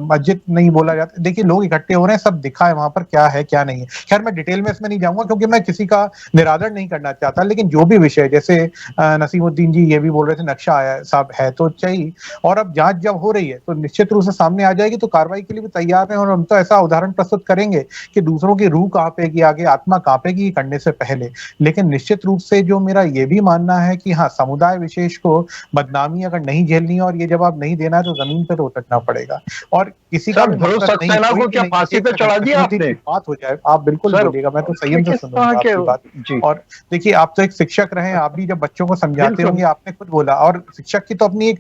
मस्जिद नहीं बोला जाता। देखिए लोग इकट्ठे हो रहे हैं, सब दिखा है वहां पर क्या है क्या नहीं है। खैर मैं डिटेल में इसमें नहीं जाऊंगा क्योंकि मैं किसी का निरादर नहीं करना चाहता, लेकिन जो भी विषय, जैसे नसीमुद्दीन जी ये भी बोल रहे थे नक्शा आया साहब है तो चाहिए, और अब जांच जब हो रही है तो निश्चित रूप से सामने आ जाएगी, तो कार्रवाई के लिए भी तैयार है। और हम तो ऐसा उदाहरण प्रस्तुत करेंगे कि दूसरों की रूह कांपेगी, आगे आत्मा कांपेगी करने से पहले। लेकिन निश्चित रूप से जो मेरा ये भी मानना है कि हाँ, समुदाय विशेष को बदनामी अगर नहीं झेलनी है और ये जवाब नहीं देना है, तो जमीन पर उतरना पड़ेगा। और किसी का ध्रुव सक्सेना को क्या फांसी पे चढ़ा दिया आपने? बात हो जाए आप बिल्कुल बोलिएगा, मैं तो संयम से सुनूंगा आपकी बात जी। और देखिए आप तो एक शिक्षक रहे, आप भी जब बच्चों को समझाते होंगे, आपने खुद बोला, और शिक्षक की तो अपनी एक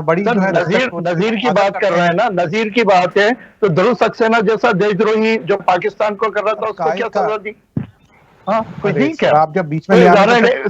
बड़ी जो है नजीर की बात कर रहे हैं ना, नजीर की बात है, तो ध्रुव सक्सेना जैसा देशद्रोही जो पाकिस्तान को कर रहा था उसको क्या सजा दी? हाँ, ठीक है, आप जब बीच में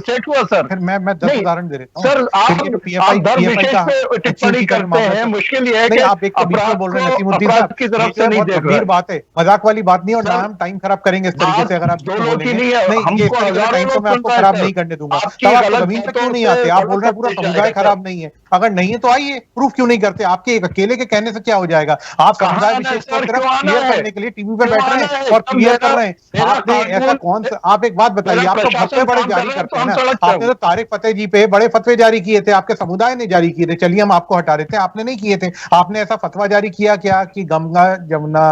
सेट हुआ सर, फिर मैं 10 उदाहरण दे देता हूँ सर। आप धर्म विशेष पे टिप्पणी करते हैं, मुश्किल ये है कि आप एक अपराध बोल रहे हैं नसीमुद्दीन साहब की तरफ से नहीं देख रहे, बात है, मजाक वाली बात नहीं, और ना हम टाइम खराब करेंगे इस तरीके से। अगर आप बोलेंगे नहीं, टाइम तो मैं आपको खराब नहीं करने दूंगा। तब आप जमीन पे क्यों नहीं आते? आप बोल रहे हैं पूरा समुदाय खराब नहीं है, अगर नहीं है तो आइए, प्रूफ क्यों नहीं करते? आपके एक अकेले के कहने से क्या हो जाएगा? आप समुदाय विशेष को क्लियर करने के लिए टीवी पे बैठ रहे हैं और क्लियर कर रहे हैं। आपने ऐसा कौन सा, आप एक बात बताइए, आप तो फतवे बड़े जारी करते हैं ना, आपने तो तारिक फतेह जी पे बड़े फतवे जारी किए थे, आपके समुदाय ने जारी किए थे, चलिए हम आपको हटा देते हैं, आपने नहीं किए थे। आपने ऐसा फतवा जारी किया क्या कि गंगा जमुना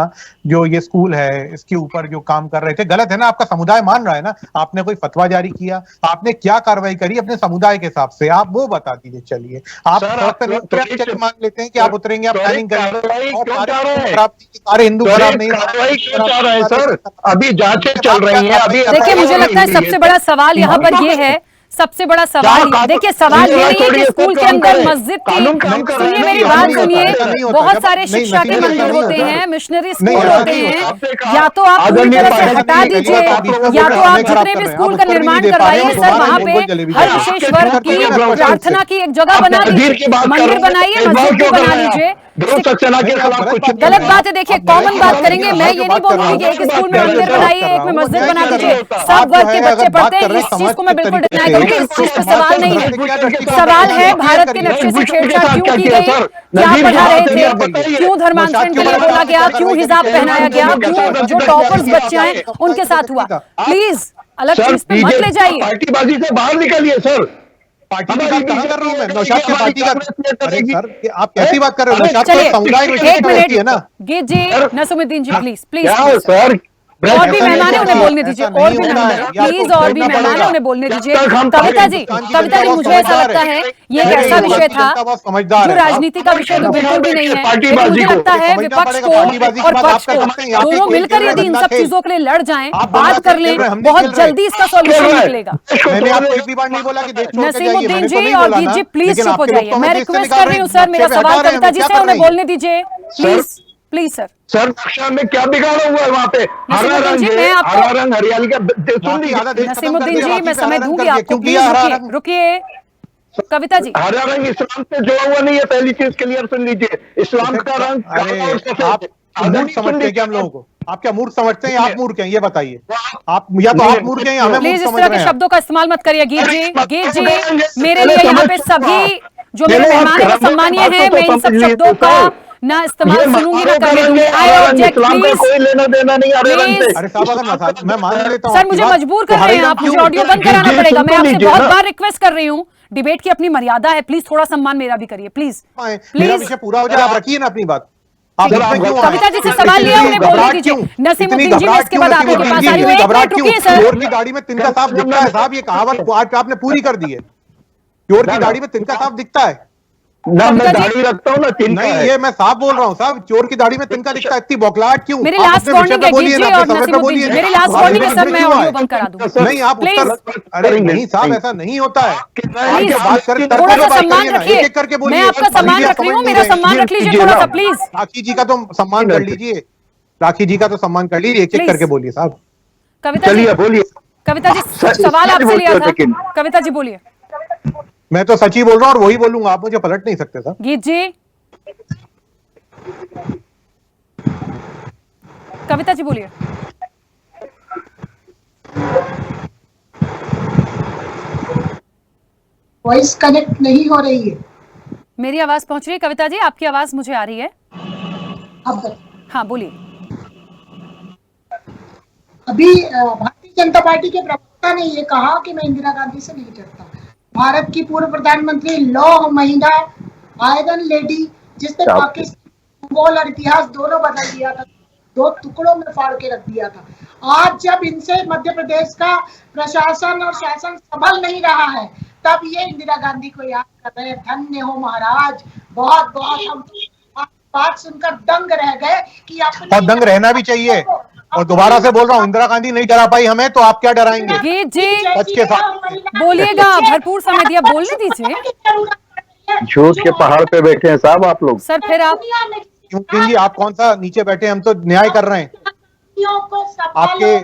जो ये स्कूल है इसके ऊपर जो काम कर रहे थे गलत है ना? आपका समुदाय मान रहा है ना? आपने कोई फतवा जारी किया? आपने क्या कार्रवाई करी अपने समुदाय के हिसाब से? आप वो बता दीजिए। चलिए आप मान लेते हैं कि आप उतरेंगे, आप प्लानिंग करेंगे, सारे हिंदू खराब नहीं सर, अभी जांचें चल रही है। अभी देखिए मुझे लगता है सबसे बड़ा सवाल यहाँ पर ये है, सबसे बड़ा सवाल, देखिए सवाल ये नहीं है कि स्कूल के अंदर मस्जिद की, सुनिए मेरी बात सुनिए, बहुत सारे शिक्षा के मंदिर होते हैं, मिशनरी स्कूल होते हैं, या तो आप पूरी तरह से हटा दीजिए या तो आप जितने भी स्कूल का निर्माण करवाइए सर, वहाँ पे हर विशेष वर्ग की प्रार्थना की एक जगह बना दीजिए, मंदिर बनाइए, मस्जिद भी बना लीजिए। गलत बात है, देखिए कॉमन बात करेंगे, मैं ये नहीं बोलूंगी कि एक स्कूल में मंदिर बनाइए, एक में मस्जिद बना दीजिए, सब वर्ग के बच्चे पढ़ते हैं, इस चीज को मैं बिल्कुल डिनाई करूंगी, इस चीज पे सवाल नहीं है। सवाल है भारत के नक्शे से छेड़छाड़ क्यों की गई, क्या पढ़ा रहे थे, क्यों धर्मांतरण के लिए बोला गया, क्यों हिजाब पहनाया गया, क्यों जो टॉपर्स बच्चे हैं उनके साथ हुआ। प्लीज अलग चीज पे मत ले जाइए, पार्टीबाजी से बाहर निकलिए सर। पार्टी की बात कर रहा हूं मैं, नौशाद की पार्टी का। अरे सर आप कैसी बात कर रहे हो? नौशाद तो समुदाय एक मिनट है ना। जी नसीमुद्दीन जी प्लीज प्लीज सर, और भी मेहमान है उन्हें बोलने दीजिए, और भी मेहमान प्लीज, और भी मेहमान है उन्हें बोलने दीजिए। कविता जी मुझे ऐसा लगता है ये एक ऐसा विषय था जो राजनीति का विषय तो बिल्कुल भी नहीं है, लेकिन मुझे लगता है विपक्ष को और पक्ष को दोनों मिलकर यदि इन सब चीजों के लिए लड़ जाएं, बात कर लें, बहुत जल्दी इसका सॉल्यूशन निकलेगा। नसीमुद्दीन जी और गीत जी प्लीज चुप हो जाइए, मैं रिक्वेस्ट कर रही हूँ सर, मेरा सवाल कविता जी से, उन्हें बोलने दीजिए प्लीज प्लीज सर। सर नक्शा में क्या बिगाड़ा हुआ है वहाँ पे? हरा रंग है, हरा रंग हरियाली का। नसीमुद्दीन जी मैं समय दूंगी आपको, प्लीज रुकिए। कविता जी हरा रंग इस्लाम से जुड़ा हुआ नहीं है, पहली चीज क्लियर सुन लीजिए। इस्लाम का रंग आप मूर्ख समझते हैं क्या हम लोगों को? आप क्या मूर्ख समझते हैं? आप मूर्ख हैं ये बताइए, आप या तो आप मूर्ख हैं या हमें मूर्ख प्लीज इस समझ तरह रहे के हैं। शब्दों का इस्तेमाल मत करिए। गीत जी मेरे लिए यहाँ पे सभी जो मेरे मेहमान है वो सम्मानीय है, मैं इन सब शब्दों का ना इस्तेमाल सुनूंगी ना करने दूंगी। I object please. कोई लेना देना नहीं। अरे साहब अगर मैं मान लेता हूँ सर मुझे मजबूर कर रहे हैं आप, मुझे ऑडियो बंद कराना पड़ेगा। मैं आपसे बहुत बार रिक्वेस्ट कर रही हूँ, डिबेट की अपनी मर्यादा है, प्लीज थोड़ा सम्मान मेरा भी करिए प्लीज मेरा विषय पूरा हो जाए, आप रखिए ना अपनी बात। कविता जी से सवाल लिया, उन्हें बोलने दीजिए। नसीमुद्दीन जी मैं इसके बाद आपके पास आ रही हूँ, एक मिनट रुकिए सर। चोर की दाढ़ी में तिनका साफ दिखता है साहब, ये कहावत आज आपने पूरी कर दी है। चोर की दाढ़ी में तिनका साफ दिखता है ना, मैं दाढ़ी रखता हूँ ना तिनका नहीं, ये मैं साफ बोल रहा हूँ साहब, चोर की दाढ़ी में तिनका दिखता है। इतनी बौखलाहट क्यों? मेरी लास्ट वार्निंग है गीत जी और नसीमुद्दीन जी, मेरी लास्ट वार्निंग है सर, मैं ऑडियो बंद करा दूं। नहीं आप उत्तर, अरे नहीं साहब ऐसा नहीं होता है। थोड़ा सा सम्मान रखिए, मैं आपका सम्मान रख रही हूँ, मेरा सम्मान रख लीजिए थोड़ा सा प्लीज। राखी जी का तो सम्मान कर लीजिए, राखी जी का तो सम्मान कर लीजिए, एक एक करके बोलिए साहब। कविता जी बोलिए। कविता जी सवाल आपसे लिया था, कविता जी बोलिए। मैं तो सच ही बोल रहा हूँ और वही बोलूंगा, आप मुझे पलट नहीं सकते साहब। गीत जी कविता जी बोलिए। वॉइस कनेक्ट नहीं हो रही है। मेरी आवाज पहुंच रही है कविता जी? आपकी आवाज मुझे आ रही है। अब हाँ बोलिए। अभी भारतीय जनता पार्टी के प्रवक्ता ने ये कहा कि मैं इंदिरा गांधी से नहीं डरता। भारत की पूर्व प्रधानमंत्री लौह महिला आयरन लेडी जिसने पाकिस्तान भूगोल और इतिहास दोनों बदल दिया था, दो टुकड़ों में फाड़ के रख दिया था। आज जब इनसे मध्य प्रदेश का प्रशासन और शासन संभल नहीं रहा है, तब ये इंदिरा गांधी को याद कर रहे हैं। धन्य हो महाराज, बहुत बहुत हम बात सुनकर दंग रह गए कि और दंग रहना भी चाहिए। और दोबारा से बोल रहा हूँ, इंदिरा गांधी नहीं डरा पाई हमें, तो आप क्या डराएंगे? गीत जी सच के साथ बोलिएगा, भरपूर समय दिया, बोलने दीजिए। झूठ के पहाड़ पे बैठे हैं साहब आप लोग। सर फिर आप क्यों जी, आप कौन सा नीचे बैठे? हम तो न्याय कर रहे हैं। आपके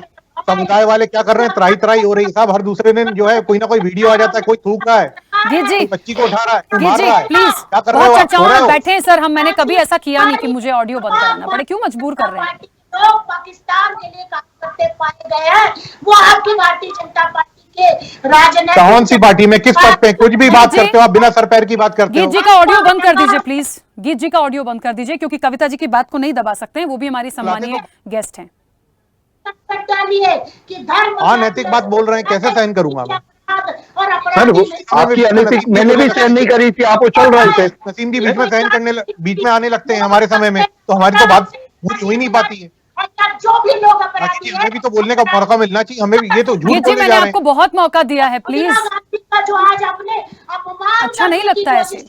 समुदाय वाले क्या कर रहे हैं? त्राही त्राही हो रही है साहब, हर दूसरे दिन जो है कोई ना कोई वीडियो आ जाता है, कोई थूक रहा है, गीत जी बच्ची को उठा रहा है, कोई गीत मार जी रहा है। प्लीज, क्या कर रहे हो? बहुत आप सो चर्चाओं रहे में हो? बैठे हैं सर, मैंने कभी ऐसा किया नहीं कि मुझे ऑडियो बंद कराना पड़े, क्यों मजबूर कर रहे हैं? लोग पाकिस्तान के लिए काम करते पाए गए हैं, वो आपकी भारतीय जनता पार्टी के राजनीतिक। कौन सी पार्टी में, किस पद पे? कुछ भी बात करते हो आप, बिना सर पैर की बात करते गीत हो। जी का ऑडियो बंद कर दीजिए प्लीज, गीत जी का ऑडियो बंद कर दीजिए, क्योंकि कविता जी की बात को नहीं दबा सकते हैं, वो भी हमारी सम्मानीय गेस्ट हैं। अनैतिक बात बोल रहे हैं, कैसे सहन करूंगा मैं? सर आपकी अनैतिक मैंने भी सहन नहीं करी थी, आप उछल रहे थे। नसीम जी बीच में सहन करने बीच में आने लगते हैं हमारे समय में, तो हमारी तो बात पूरी हो ही नहीं पाती है। जो भी लोग अपराधी हमें भी तो बोलने का मौका मिलना चाहिए, हमें भी। ये तो झूठ गीत जी बोले मैंने जा रहे आपको हैं। बहुत मौका दिया है, प्लीज जो आज अपने अपमान अच्छा नहीं लगता है ऐसे।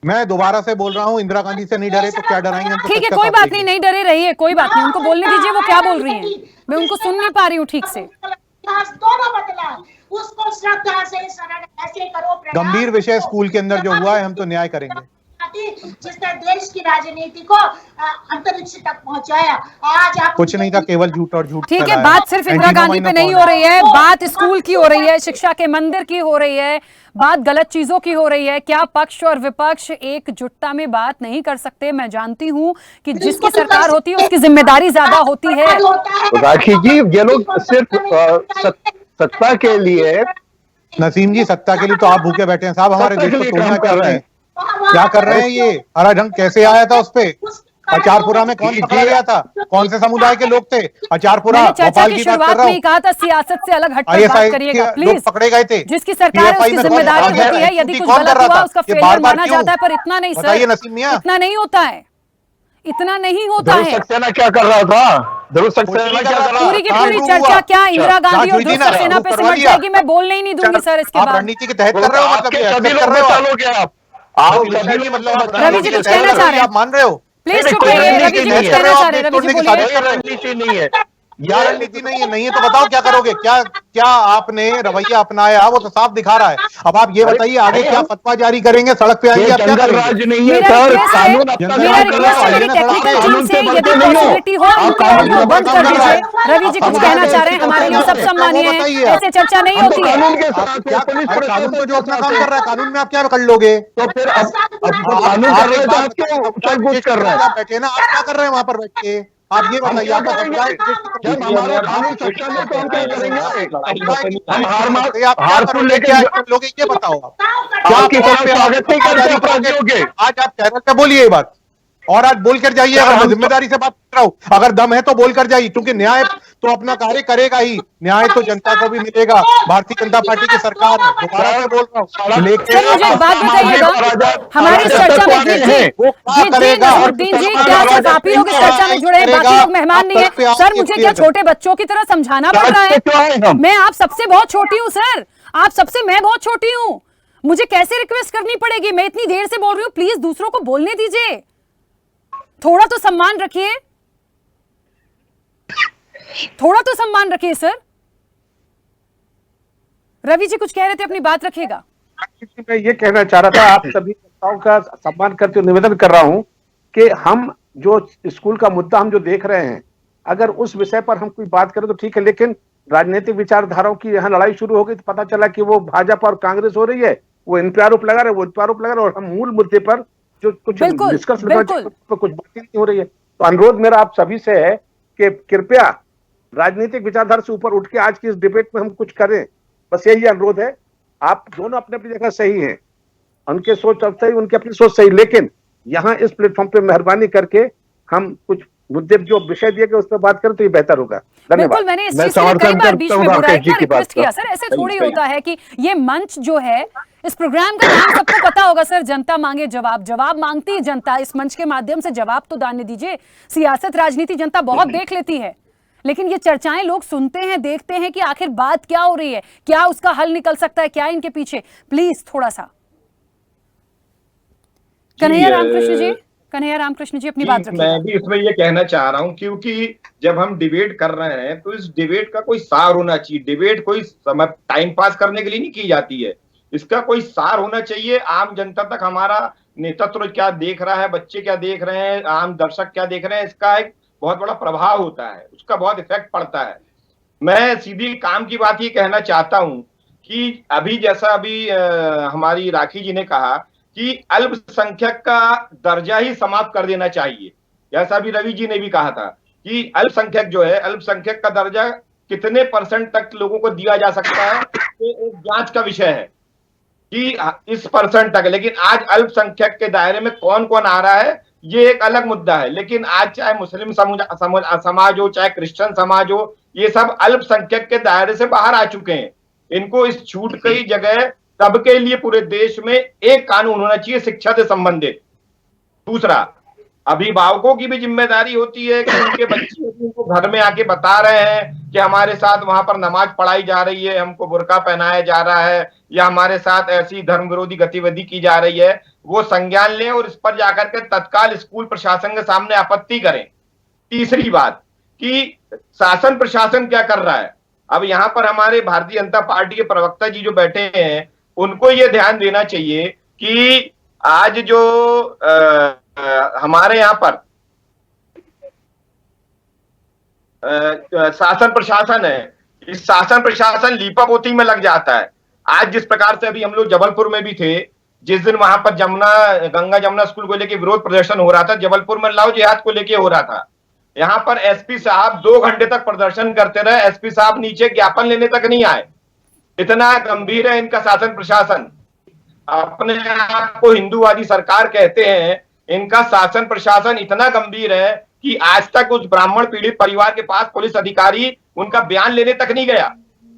मैं दोबारा से बोल रहा हूँ, इंदिरा गांधी से नहीं डरे तो क्या डराएंगे हम? तो ठीक है, सच का कोई साथ बात देंगे। नहीं डरे रहिए, कोई बात नहीं, उनको बोलने दीजिए, वो क्या बोल रही हैं, मैं उनको सुन नहीं पा रही हूँ ठीक से। दोनों बदला, उसको श्रद्धा से शरण ऐसे करो। गंभीर विषय स्कूल के अंदर जो हुआ है, हम तो न्याय करेंगे। जिसने देश की राजनीति को अंतरिक्ष तक पहुंचाया, आज आप कुछ नहीं था, केवल झूठ और झूठ। ठीक है, बात सिर्फ इंदिरा गांधी पे नहीं हो रही है, बात स्कूल की हो रही है, शिक्षा के मंदिर की हो रही है, बात गलत चीजों की हो रही है। क्या पक्ष और विपक्ष एकजुटता में बात नहीं कर सकते? मैं जानती हूँ कि जिसकी सरकार होती है उसकी जिम्मेदारी ज्यादा होती है। राखी जी ये लोग सिर्फ सत्ता के लिए, नसीम जी सत्ता के लिए तो आप भूखे बैठे हैं साहब, हमारे देश को तोड़ना कर रहे हैं। क्या कर रहे हैं ये? हरा रंग कैसे आया था उस पे? अचारपुरा में कौन पकड़ा गया था? कौन से समुदाय के लोग थे? अचारपुरा मैंने चर्चा भोपाल की की बात शुरुआत कर रहा में हूँ। ही कहा था, सियासत से अलग हटकर बात करिएगा लोग प्लीज। पकड़े गए थे, जिसकी सरकार है उसकी जिम्मेदारी होती है, यदि कुछ गलत हुआ उसका फेलियर माना जाता है, पर इतना नहीं सर, बताइए नसीम मियां, इतना नहीं होता है, इतना नहीं होता है। सक्सेना क्या कर रहा था? ध्रुव सक्सेना क्या करा? पूरी की पूरी चर्चा क्या इंदिरा गांधी और ध्रुव सक्सेना पे सिमट जाएगी? मैं बोलने ही नहीं दूंगी सर इसके बाद। रणनीति के तहत कर रहे हो, मतलब सभी लोग बचालोगे आप सभी मतलब रवि जी कुछ कहना चाह रहे हैं? आप मान रहे हो? प्लीज चुप रहिए, रवि जी कुछ कहना चाह रहे हैं, रवि जी बोलिए। रणनीति नहीं है यार रणनीति नहीं है तो बताओ क्या करोगे? क्या आपने रवैया अपनाया वो तो साफ दिखा रहा है। अब आप ये बताइए आगे क्या फतवा जारी करेंगे, सड़क पे आएंगे, आप क्या जंगल करेंगे? राज नहीं है मेरा सर, रिक्वेस्ट है, कानून अपना मेरा काम कर रिक्वेस्ट रहा है मेरी है। टेक्निकल टीम कानून से, से यदि बढ़ते नहीं हो। पॉसिबिलिटी हो इनके ऑडियो बंद कर दीजिए। रवि जी कुछ कहना चाह रहे हैं, हमारे लिए सब सम्मानीय है, ऐसे चर्चा नहीं होती है। कानून के साथ क्या पुलिस अरे कानून तो जो अपना काम प्रशासन कर रहा है, कानून में आप क्या कर लोगे? तो फिर अब कानून कर रहे हैं तो आप क्यों चल कर रहे हैं? आप बैठे ना, आप क्या कर रहे हैं वहां पर बैठ के? आप ये बताइए, आपका जब हमारा कानून सक्षम है तो हम क्या करेंगे? हम हार को लेके लोग ये बताओ आपकी तरफ स्वागत नहीं करते अपराधियों के। आज आप चैनल पे बोलिए ये बात, और आज बोल कर जाइए। अगर मैं जिम्मेदारी से बात कर रहा हूँ, अगर दम है तो बोल कर जाइए, क्योंकि न्याय तो अपना कार्य करेगा ही, न्याय तो जनता को भी मिलेगा। भारतीय जनता पार्टी की सरकार है, दोबारा से बोल रहा हूँ। लेकिन सर मुझे एक बात बताइएगा, हमारी इस चर्चा में जीत जी, नजरुद्दीन जी, क्या सिर्फ आप ही लोग इस चर्चा में जुड़े हैं, बाकी लोग मेहमान नहीं है? सर मुझे क्या छोटे बच्चों की तरह समझाना पड़ रहा है? मैं आप सबसे बहुत छोटी हूँ सर, आप सबसे मैं बहुत छोटी हूँ, मुझे कैसे रिक्वेस्ट करनी पड़ेगी? मैं इतनी देर से बोल रही हूँ, प्लीज दूसरों को बोलने दीजिए, थोड़ा तो सम्मान रखिए, थोड़ा तो सम्मान रखिए सर। रवि जी कुछ कह रहे थे, अपनी बात रखिएगा। मैं ये कहना चाह रहा था, आप सभी नेताओं का सम्मान करते हुए निवेदन कर रहा हूं कि हम जो स्कूल का मुद्दा हम जो देख रहे हैं, अगर उस विषय पर हम कोई बात करें तो ठीक है, लेकिन राजनीतिक विचारधाराओं की यहाँ लड़ाई शुरू हो गई तो पता चला कि वो भाजपा और कांग्रेस हो रही है, वो इन पे आरोप लगा रहे, वो इन पे आरोप लगा रहे, और हम मूल मुद्दे पर जो कुछ डिस्कस पर कुछ बातें नहीं हो रही है। तो अनुरोध मेरा आप सभी से है कि कृपया राजनीतिक विचारधारा से ऊपर उठ के आज की इस डिबेट में हम कुछ करें, बस यही अनुरोध है। आप दोनों अपने अपनी जगह सही हैं, उनके सोच सही, उनकी अपनी सोच सही, लेकिन यहाँ इस प्लेटफॉर्म पे मेहरबानी करके हम कुछ मुद्दे जो विषय दिए गए उस पर बात करें तो ये बेहतर होगा। बिल्कुल, मैंने इस चीज के कई बार बीच में बुराई का रिक्वेस्ट किया सर, ऐसे थोड़ी होता है कि ये मंच जो है, इस प्रोग्राम का नाम सबको पता होगा सर, जनता मांगे जवाब, जवाब मांगती है जनता, इस मंच के माध्यम से जवाब तो दाने दीजिए। सियासत राजनीति जनता बहुत देख लेती है, लेकिन ये चर्चाएं लोग सुनते हैं, देखते हैं कि आखिर बात क्या हो रही है, क्या उसका हल निकल सकता है, क्या इनके पीछे। प्लीज थोड़ा सा कन्हैया रामकृष्ण जी अपनी बात रखिए। मैं भी इसमें ये कहना चाह रहा हूं, क्योंकि जब हम डिबेट कर रहे हैं तो इस डिबेट का कोई सार होना चाहिए। डिबेट कोई समय टाइम पास करने के लिए नहीं की जाती है, इसका कोई सार होना चाहिए। आम जनता तक हमारा नेतृत्व क्या देख रहा है, बच्चे क्या देख रहे हैं, आम दर्शक क्या देख रहे हैं, इसका एक बहुत बड़ा प्रभाव होता है, उसका बहुत इफेक्ट पड़ता है। मैं सीधी काम की बात ये कहना चाहता हूं कि अभी जैसा हमारी राखी जी ने कहा कि अल्पसंख्यक का दर्जा ही समाप्त कर देना चाहिए, जैसा भी रवि जी ने भी कहा था कि अल्पसंख्यक जो है, अल्पसंख्यक का दर्जा कितने % तक लोगों को दिया जा सकता है, ये एक जांच का विषय है कि इस % तक। लेकिन आज अल्पसंख्यक के दायरे में कौन कौन आ रहा है, ये एक अलग मुद्दा है। लेकिन आज चाहे मुस्लिम समाज हो, चाहे क्रिश्चियन समाज हो, ये सब अल्पसंख्यक के दायरे से बाहर आ चुके हैं। इनको इस छूट की जगह सबके लिए पूरे देश में एक कानून होना चाहिए शिक्षा से संबंधित। दूसरा, अभिभावकों की भी जिम्मेदारी होती है कि उनके बच्चे उनको घर में आके बता रहे हैं कि हमारे साथ वहां पर नमाज पढ़ाई जा रही है, हमको बुर्का पहनाया जा रहा है, या हमारे साथ ऐसी धर्म विरोधी गतिविधि की जा रही है, वो संज्ञान लें और इस पर जाकर के तत्काल स्कूल प्रशासन के सामने आपत्ति करें। तीसरी बात कि शासन प्रशासन क्या कर रहा है। अब यहाँ पर हमारे भारतीय जनता पार्टी के प्रवक्ता जी जो बैठे हैं, उनको ये ध्यान देना चाहिए कि आज जो हमारे यहाँ पर शासन प्रशासन है, इस शासन प्रशासन लीपापोती में लग जाता है। आज जिस प्रकार से अभी हम लोग जबलपुर में भी थे, जिस दिन वहां पर गंगा जमुना स्कूल को लेकर विरोध प्रदर्शन हो रहा था, जबलपुर में लव जिहाद को लेकर हो रहा था। यहाँ पर एसपी साहब 2 घंटे तक प्रदर्शन करते रहे, एसपी साहब नीचे ज्ञापन लेने तक नहीं आए। इतना गंभीर है इनका शासन प्रशासन। अपने आप को हिंदूवादी सरकार कहते हैं, इनका शासन प्रशासन इतना गंभीर है कि आज तक उस ब्राह्मण पीड़ित परिवार के पास पुलिस अधिकारी उनका बयान लेने तक नहीं गया।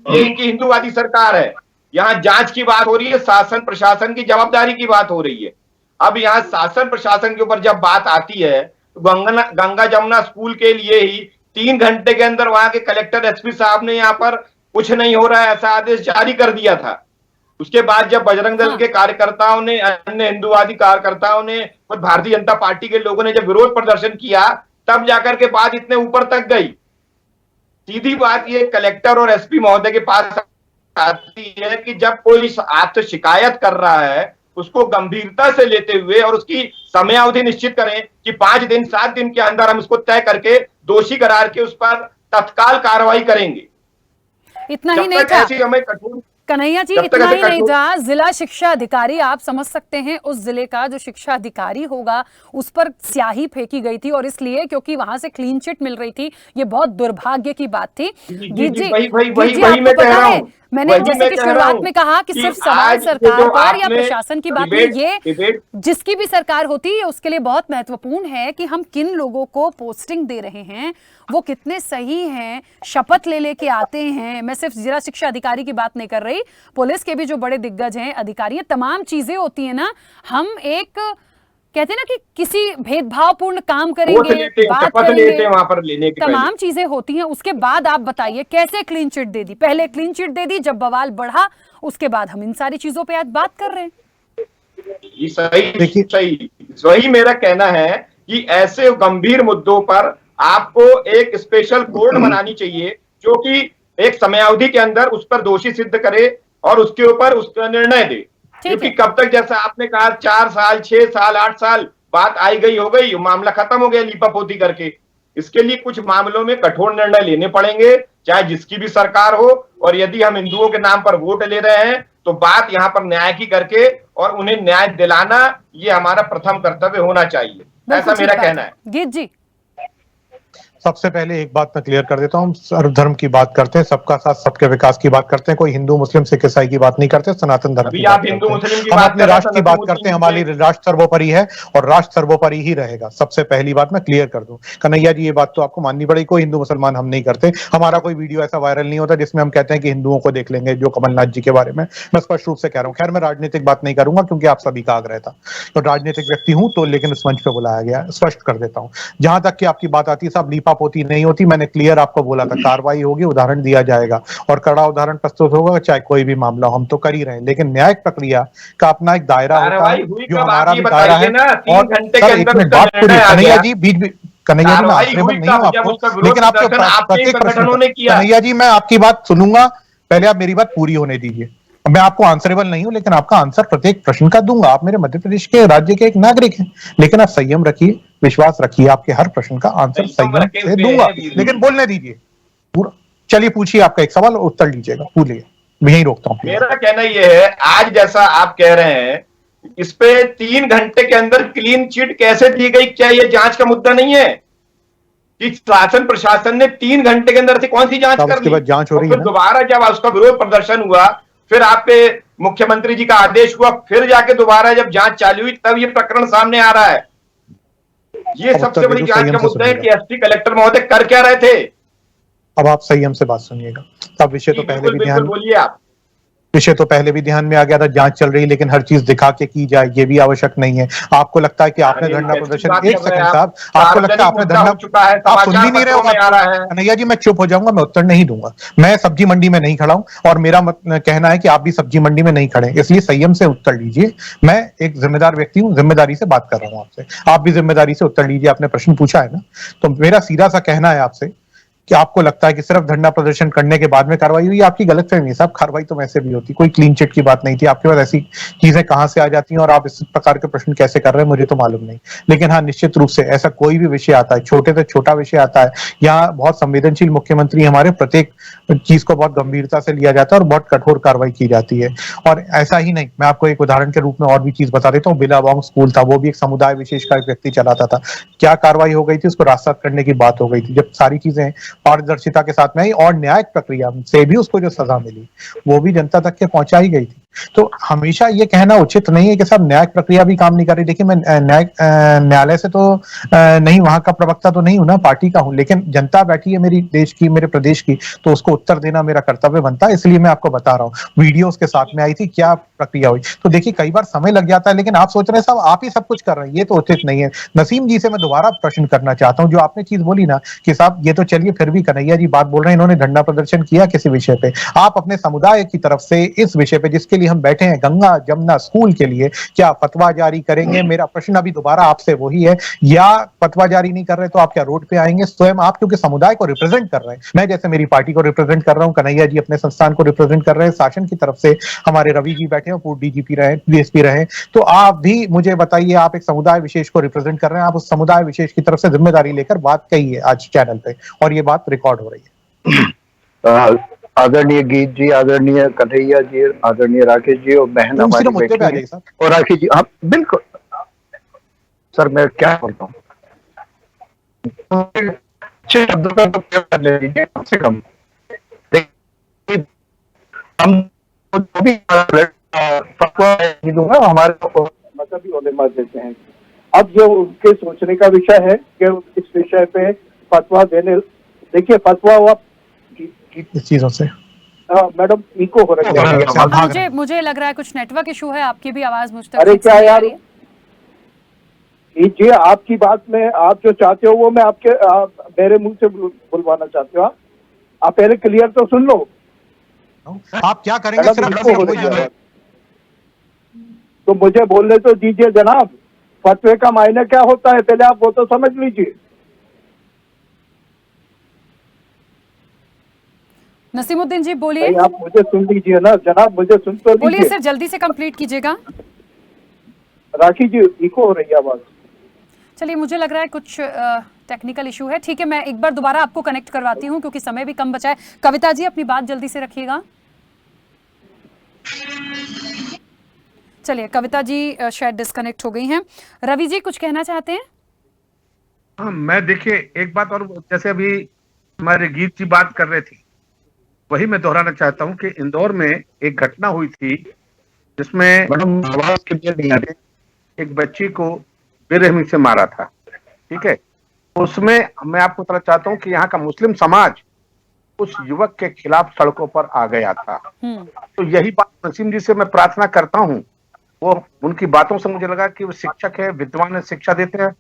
ये इनकी हिंदूवादी सरकार है। यहाँ जांच की बात हो रही है, शासन प्रशासन की जवाबदारी की बात हो रही है। अब यहाँ शासन प्रशासन के ऊपर जब बात आती है तो गंगा जमुना स्कूल के लिए ही 3 घंटे के अंदर वहां के कलेक्टर एसपी साहब ने यहाँ पर कुछ नहीं हो रहा है ऐसा आदेश जारी कर दिया था। उसके बाद जब बजरंग दल के कार्यकर्ताओं ने, अन्य हिंदुवादी कार्यकर्ताओं ने, खुद भारतीय जनता पार्टी के लोगों ने जब विरोध प्रदर्शन किया, तब जाकर के बात इतने ऊपर तक गई। सीधी बात ये कलेक्टर और एसपी महोदय के पास आती है कि जब कोई आपसे शिकायत कर रहा है उसको गंभीरता से लेते हुए और उसकी समयावधि निश्चित करें कि 5 दिन 7 दिन के अंदर हम उसको तय करके दोषी करार के उस पर तत्काल कार्रवाई करेंगे। इतना ही नहीं था हमें कठोर कन्हैया जी, इतना ही नहीं था, जिला शिक्षा अधिकारी, आप समझ सकते हैं उस जिले का जो शिक्षा अधिकारी होगा उस पर स्याही फेंकी गई थी, और इसलिए क्योंकि वहां से क्लीन चिट मिल रही थी। ये बहुत दुर्भाग्य की बात थी। जी, आपको पता है, मैंने जैसे कि शुरुआत में कहा कि सिर्फ सवाल सरकार पर या प्रशासन की बात नहीं, ये जिसकी भी सरकार होती है उसके लिए बहुत महत्वपूर्ण है कि हम किन लोगों को पोस्टिंग दे रहे हैं, वो कितने सही हैं, शपथ ले लेके आते हैं। मैं सिर्फ जिला शिक्षा अधिकारी की बात नहीं कर रही, पुलिस के भी जो बड़े दिग्गज हैं, अधिकारी, तमाम चीजें होती है ना। हम एक कहते हैं ना कि किसी भेदभावपूर्ण काम करेंगे, बात करेंगे, वहां पर लेने के तमाम चीजें होती हैं। उसके बाद आप बताइए कैसे क्लीन चिट दे दी? पहले क्लीन चिट दे दी, जब बवाल बढ़ा उसके बाद हम इन सारी चीजों पे आज बात कर रहे हैं। सही मेरा कहना है कि ऐसे गंभीर मुद्दों पर आपको एक स्पेशल कोर्ट बनानी चाहिए जो कि एक समयावधि के अंदर उस पर दोषी सिद्ध करे और उसके ऊपर उसका निर्णय दे। क्योंकि कब तक, जैसा आपने कहा, 4 साल 6 साल 8 साल बात आई गई हो गई, मामला खत्म हो गया लीपापोती करके। इसके लिए कुछ मामलों में कठोर निर्णय लेने पड़ेंगे, चाहे जिसकी भी सरकार हो। और यदि हम हिंदुओं के नाम पर वोट ले रहे हैं तो बात यहाँ पर न्याय की करके और उन्हें न्याय दिलाना, ये हमारा प्रथम कर्तव्य होना चाहिए, ऐसा मेरा कहना है। गीत जी, सबसे पहले एक बात मैं क्लियर कर देता हूँ, सर्वधर्म की बात करते हैं, सबका साथ सबके विकास की बात करते हैं, कोई हिंदू मुस्लिम सिख ईसाई की बात नहीं करते, सनातन धर्म की बात करते हैं। हम अपने राष्ट्र की बात करते हैं, हमारी राष्ट्र सर्वोपरि है और राष्ट्र सर्वोपरि ही रहेगा। सबसे पहली बात मैं क्लियर कर दूं, कन्हैया जी ये बात तो आपको माननी पड़ेगी, कोई हिंदू मुसलमान हम नहीं करते। हमारा कोई वीडियो ऐसा वायरल नहीं होता जिसमें हम कहते हैं कि हिंदुओं को देख लेंगे, जो कमलनाथ जी के बारे में मैं स्पष्ट रूप से कह रहा हूँ। खैर मैं राजनीतिक बात नहीं करूंगा क्योंकि आप सभी का आग्रह था, तो राजनीतिक व्यक्ति हूं तो, लेकिन इस मंच पे बुलाया गया, स्पष्ट कर देता हूं। जहां तक कि आपकी बात आती है, साहब लीपापोती नहीं होती, मैंने क्लियर आपको बोला था, कार्रवाई होगी, उदाहरण दिया जाएगा और कड़ा उदाहरण प्रस्तुत होगा, चाहे कोई भी मामला, हम तो कर ही रहे हैं। लेकिन न्यायिक प्रक्रिया का अपना एक दायरा होता है, जो हमारा भी दायरा है। और सर एक मिनट बात पूरी, कन्हैया जी बीच बीच, कन्हैया जी मैं आंसरेबल नहीं हूँ आपको, लेकिन आपके प्रत्येक प्रश्न, कन्हैया जी मैं आपकी बात सुनूंगा, पहले आप मेरी बात पूरी होने दीजिए। मैं आपको आंसरेबल नहीं हूं, लेकिन आपका आंसर प्रत्येक प्रश्न का दूंगा। आप मेरे मध्य प्रदेश के राज्य के एक नागरिक हैं, लेकिन आप संयम रखिए, विश्वास रखिए, आपके हर प्रश्न का आंसर संयम से दूंगा, लेकिन बोलने दीजिए पूरा। चलिए पूछिए, आपका एक सवाल उत्तर लीजिएगा, पूछिए, मैं यही रोकता हूँ। मेरा कहना यह है, आज जैसा आप कह रहे हैं, इस पे 3 घंटे के अंदर क्लीन चिट कैसे दी गई? क्या यह जांच का मुद्दा नहीं है कि शासन प्रशासन ने 3 घंटे के अंदर से कौन सी जांच कर ली? जांच हो रही है। दोबारा जब उसका विरोध प्रदर्शन हुआ, फिर आप पे मुख्यमंत्री जी का आदेश हुआ, फिर जाके दोबारा जब जांच चालू हुई, तब ये प्रकरण सामने आ रहा है। ये सबसे बड़ी जांच का मुद्दा है कि एसपी कलेक्टर महोदय कर क्या रहे थे। अब आप संयम से बात सुनिएगा। अब विषय तो पहले भी ध्यान, बोलिए आप। विषय तो पहले भी ध्यान में आ गया था, जांच चल रही, लेकिन हर चीज दिखा के की जाए ये भी आवश्यक नहीं है। आपको लगता है कि आपने धरना प्रदर्शन, एक सेकंड साहब, आपको लगता है आपने धरना, आप सुन भी नहीं रहे हो कन्हैया जी, मैं चुप हो जाऊंगा, मैं उत्तर नहीं दूंगा। मैं सब्जी मंडी में नहीं खड़ा हूं और मेरा कहना है कि आप भी सब्जी मंडी में नहीं खड़े, इसलिए संयम से उत्तर लीजिए। मैं एक जिम्मेदार व्यक्ति हूं, जिम्मेदारी से बात कर रहा हूं आपसे, आप भी जिम्मेदारी से उत्तर लीजिए। आपने प्रश्न पूछा है ना, तो मेरा सीधा सा कहना है आपसे कि आपको लगता है कि सिर्फ धरना प्रदर्शन करने के बाद में कार्रवाई हुई, आपकी गलतफहमी है साहब। कार्रवाई तो वैसे भी होती, कोई क्लीन चिट की बात नहीं थी। आपके पास ऐसी चीजें कहां से आ जाती हैं और आप इस प्रकार के प्रश्न कैसे कर रहे हैं, मुझे तो मालूम नहीं। लेकिन हाँ, निश्चित रूप से ऐसा कोई भी विषय आता है, छोटे से छोटा विषय आता है, यहाँ बहुत संवेदनशील मुख्यमंत्री हमारे, प्रत्येक चीज को बहुत गंभीरता से लिया जाता है और बहुत कठोर कार्रवाई की जाती है। और ऐसा ही नहीं, मैं आपको एक उदाहरण के रूप में और भी चीज बता देता हूँ। बिलावांग स्कूल था, वो भी एक समुदाय विशेष का एक व्यक्ति चलाता था, क्या कार्रवाई हो गई थी, उसको रास्ता करने की बात हो गई थी। जब सारी चीजें पारदर्शिता के साथ में आई और न्यायिक प्रक्रिया से भी उसको जो सजा मिली वो भी जनता तक के पहुंचाई गई थी। तो हमेशा ये कहना उचित नहीं है कि साहब न्यायिक प्रक्रिया भी काम नहीं कर रही। देखिए मैं न्यायालय से तो नहीं, वहां का प्रवक्ता तो नहीं हूं ना, पार्टी का हूं, लेकिन जनता बैठी है मेरी देश की, मेरे प्रदेश की, तो उसको उत्तर देना मेरा कर्तव्य बनता है। इसलिए मैं आपको बता रहा हूँ वीडियो उसके साथ में आई थी, क्या प्रक्रिया हुई। तो देखिए कई बार समय लग जाता है, लेकिन आप सोच रहे हैं साहब आप ही सब कुछ कर रहे हैं, ये तो उचित नहीं है। नसीम जी से मैं दोबारा प्रश्न करना चाहता हूँ, जो आपने चीज बोली ना कि साहब ये तो चलिए फिर भी कन्हैया जी बात बोल रहे हैं, इन्होंने धरना प्रदर्शन किया किसी विषय पे, आप अपने समुदाय की तरफ से इस विषय पे जिसके लिए हम बैठे हैं, गंगा जमुना स्कूल के लिए, क्या फतवा जारी करेंगे? मेरा प्रश्न अभी दोबारा आपसे वही है, या फतवा जारी नहीं कर रहे तो आप क्या रोड पे आएंगे? स्वयं आप क्योंकि समुदाय को रिप्रेजेंट कर रहे हैं, मैं जैसे मेरी पार्टी को रिप्रेजेंट कर रहा हूँ, कन्हैया जी अपने संस्थान को रिप्रेजेंट कर रहे हैं, शासन की तरफ से हमारे रवि जी बैठे हैं, पूर्व डीजीपी रहे, डीएसपी रहे, तो आप भी मुझे बताइए, आप एक समुदाय विशेष को रिप्रेजेंट कर रहे हैं, आप उस समुदाय विशेष की तरफ से जिम्मेदारी लेकर बात कहिए आज चैनल पे, और ये बात रिकॉर्ड हो रही है। आदरणीय गीत जी, आदरणीय कन्हैया जी, आदरणीय राकेश जी और बहन हमारी बैठी हैं। और राकेश जी, हाँ बिल्कुल सर, मैं क्या बोलता हूँ, अच्छे शब्दों का उपयोग कर लीजिए कम से कम। हम जो भी फतवा दूंगा हमारे मजहबी उलेमा देते हैं। अब जो उनके सोचने का विषय है कि इस विषय पे फतवा देने, देखिए फतवा हुआ इस चीजों से मैडम इको हो रही है। मुझे लग रहा है कुछ नेटवर्क इशू है, आपकी भी आवाज मुझ तक। अरे क्या यार, जी आपकी बात में आप जो चाहते हो वो मैं आपके मेरे मुंह से बुलवाना चाहते हो। आप पहले क्लियर तो सुन लो। आप क्या करेंगे सिर्फ तो मुझे बोलने तो दीजिए जनाब, फतवे का मायने क्या होता है पहले आप वो तो समझ लीजिए। नसीमुद्दीन जी बोलिए। आप मुझे सुन लीजिए ना जनाब, मुझे सुन तो बोलिए सर, जल्दी से कंप्लीट कीजिएगा। राखी जी इको हो रही है आवाज। चलिए, मुझे लग रहा है कुछ टेक्निकल इशू है। ठीक है, मैं एक बार दोबारा आपको कनेक्ट करवाती हूँ क्योंकि समय भी कम बचा है। कविता जी अपनी बात जल्दी से रखिएगा। चलिए, कविता जी शायद डिस्कनेक्ट हो गई हैं। रवि जी कुछ कहना चाहते हैं? हाँ, मैं देखिए एक बात और, जैसे अभी हमारे गीत जी बात कर रहे थे, वही मैं दोहराना चाहता हूं कि इंदौर में एक घटना हुई थी जिसमें एक बच्ची को बेरहमी से मारा था। ठीक है, उसमें मैं आपको बताना चाहता हूं कि यहाँ का मुस्लिम समाज उस युवक के खिलाफ सड़कों पर आ गया था। तो यही बात नसीम जी से मैं प्रार्थना करता हूं, वो उनकी बातों से मुझे लगा कि वो शिक्षक है, विद्वान है, शिक्षा देते हैं,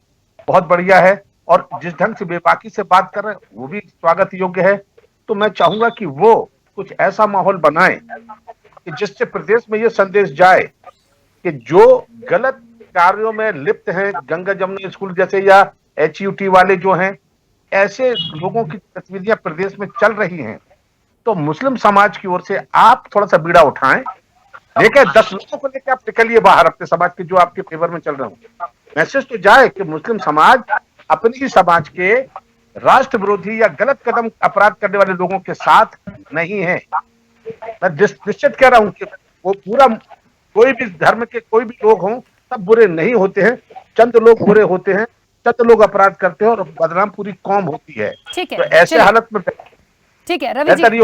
बहुत बढ़िया है, और जिस ढंग से बेबाकी से बात कर रहे हैं वो भी स्वागत योग्य है। तो मैं चाहूंगा कि वो कुछ ऐसा माहौल बनाए कि जिससे प्रदेश में ये संदेश जाए कि जो गलत कार्यों में लिप्त हैं, गंगा जमुना स्कूल जैसे या HUT वाले जो हैं, ऐसे लोगों की गतिविधियां प्रदेश में चल रही हैं, तो मुस्लिम समाज की ओर से आप थोड़ा सा बीड़ा उठाएं, लेकिन 10 लोगों को लेकर आप निकलिए बाहर अपने समाज के जो आपके फेवर में चल रहे हो। मैसेज तो जाए कि मुस्लिम समाज अपने ही समाज के राष्ट्र विरोधी या गलत कदम अपराध करने वाले लोगों के साथ नहीं है। मैं निश्चित कह रहा हूं कि वो पूरा कोई भी धर्म के कोई भी लोग हों, सब बुरे नहीं होते हैं, चंद लोग बुरे होते हैं, चंद लोग अपराध करते हैं और बदनाम पूरी कौम होती है। तो ऐसे हालत में ठीक है रवि जी,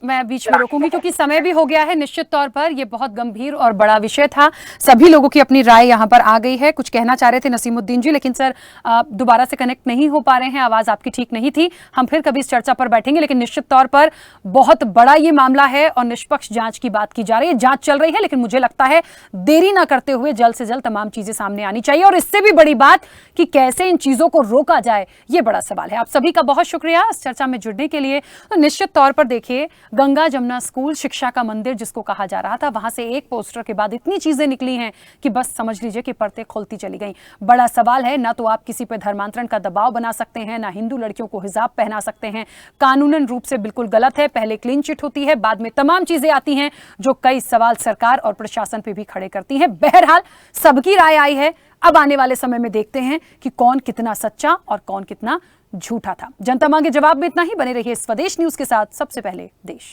मैं बीच में रोकूंगी क्योंकि समय भी हो गया है। निश्चित तौर पर ये बहुत गंभीर और बड़ा विषय था, सभी लोगों की अपनी राय यहाँ पर आ गई है। कुछ कहना चाह रहे थे नसीमुद्दीन जी, लेकिन सर दोबारा से कनेक्ट नहीं हो पा रहे हैं, आवाज आपकी ठीक नहीं थी। हम फिर कभी इस चर्चा पर बैठेंगे, लेकिन निश्चित तौर पर बहुत बड़ा ये मामला है और निष्पक्ष जांच की बात की जा रही है। जांच चल रही है, लेकिन मुझे लगता है देरी ना करते हुए जल्द से जल्द तमाम चीजें सामने आनी चाहिए, और इससे भी बड़ी बात कि कैसे इन चीजों को रोका जाए, ये बड़ा सवाल है। आप सभी का बहुत शुक्रिया इस चर्चा में जुड़ने के लिए। तो निश्चित तौर पर देखिए, गंगा जमुना स्कूल शिक्षा का मंदिर जिसको कहा जा रहा था, वहां से एक पोस्टर के बाद इतनी चीजें निकली हैं कि बस समझ लीजिए कि परतें खोलती चली गई। बड़ा सवाल है, ना तो आप किसी पे धर्मांतरण का दबाव बना सकते हैं, ना हिंदू लड़कियों को हिजाब पहना सकते हैं। कानूनन रूप से बिल्कुल गलत है। पहले क्लीन चिट होती है, बाद में तमाम चीजें आती हैं जो कई सवाल सरकार और प्रशासन पे भी खड़े करती हैं। बहरहाल सबकी राय आई है, अब आने वाले समय में देखते हैं कि कौन कितना सच्चा और कौन कितना झूठा था। जनता मांगे जवाब में इतना ही। बने रहिए स्वदेश न्यूज के साथ, सबसे पहले देश।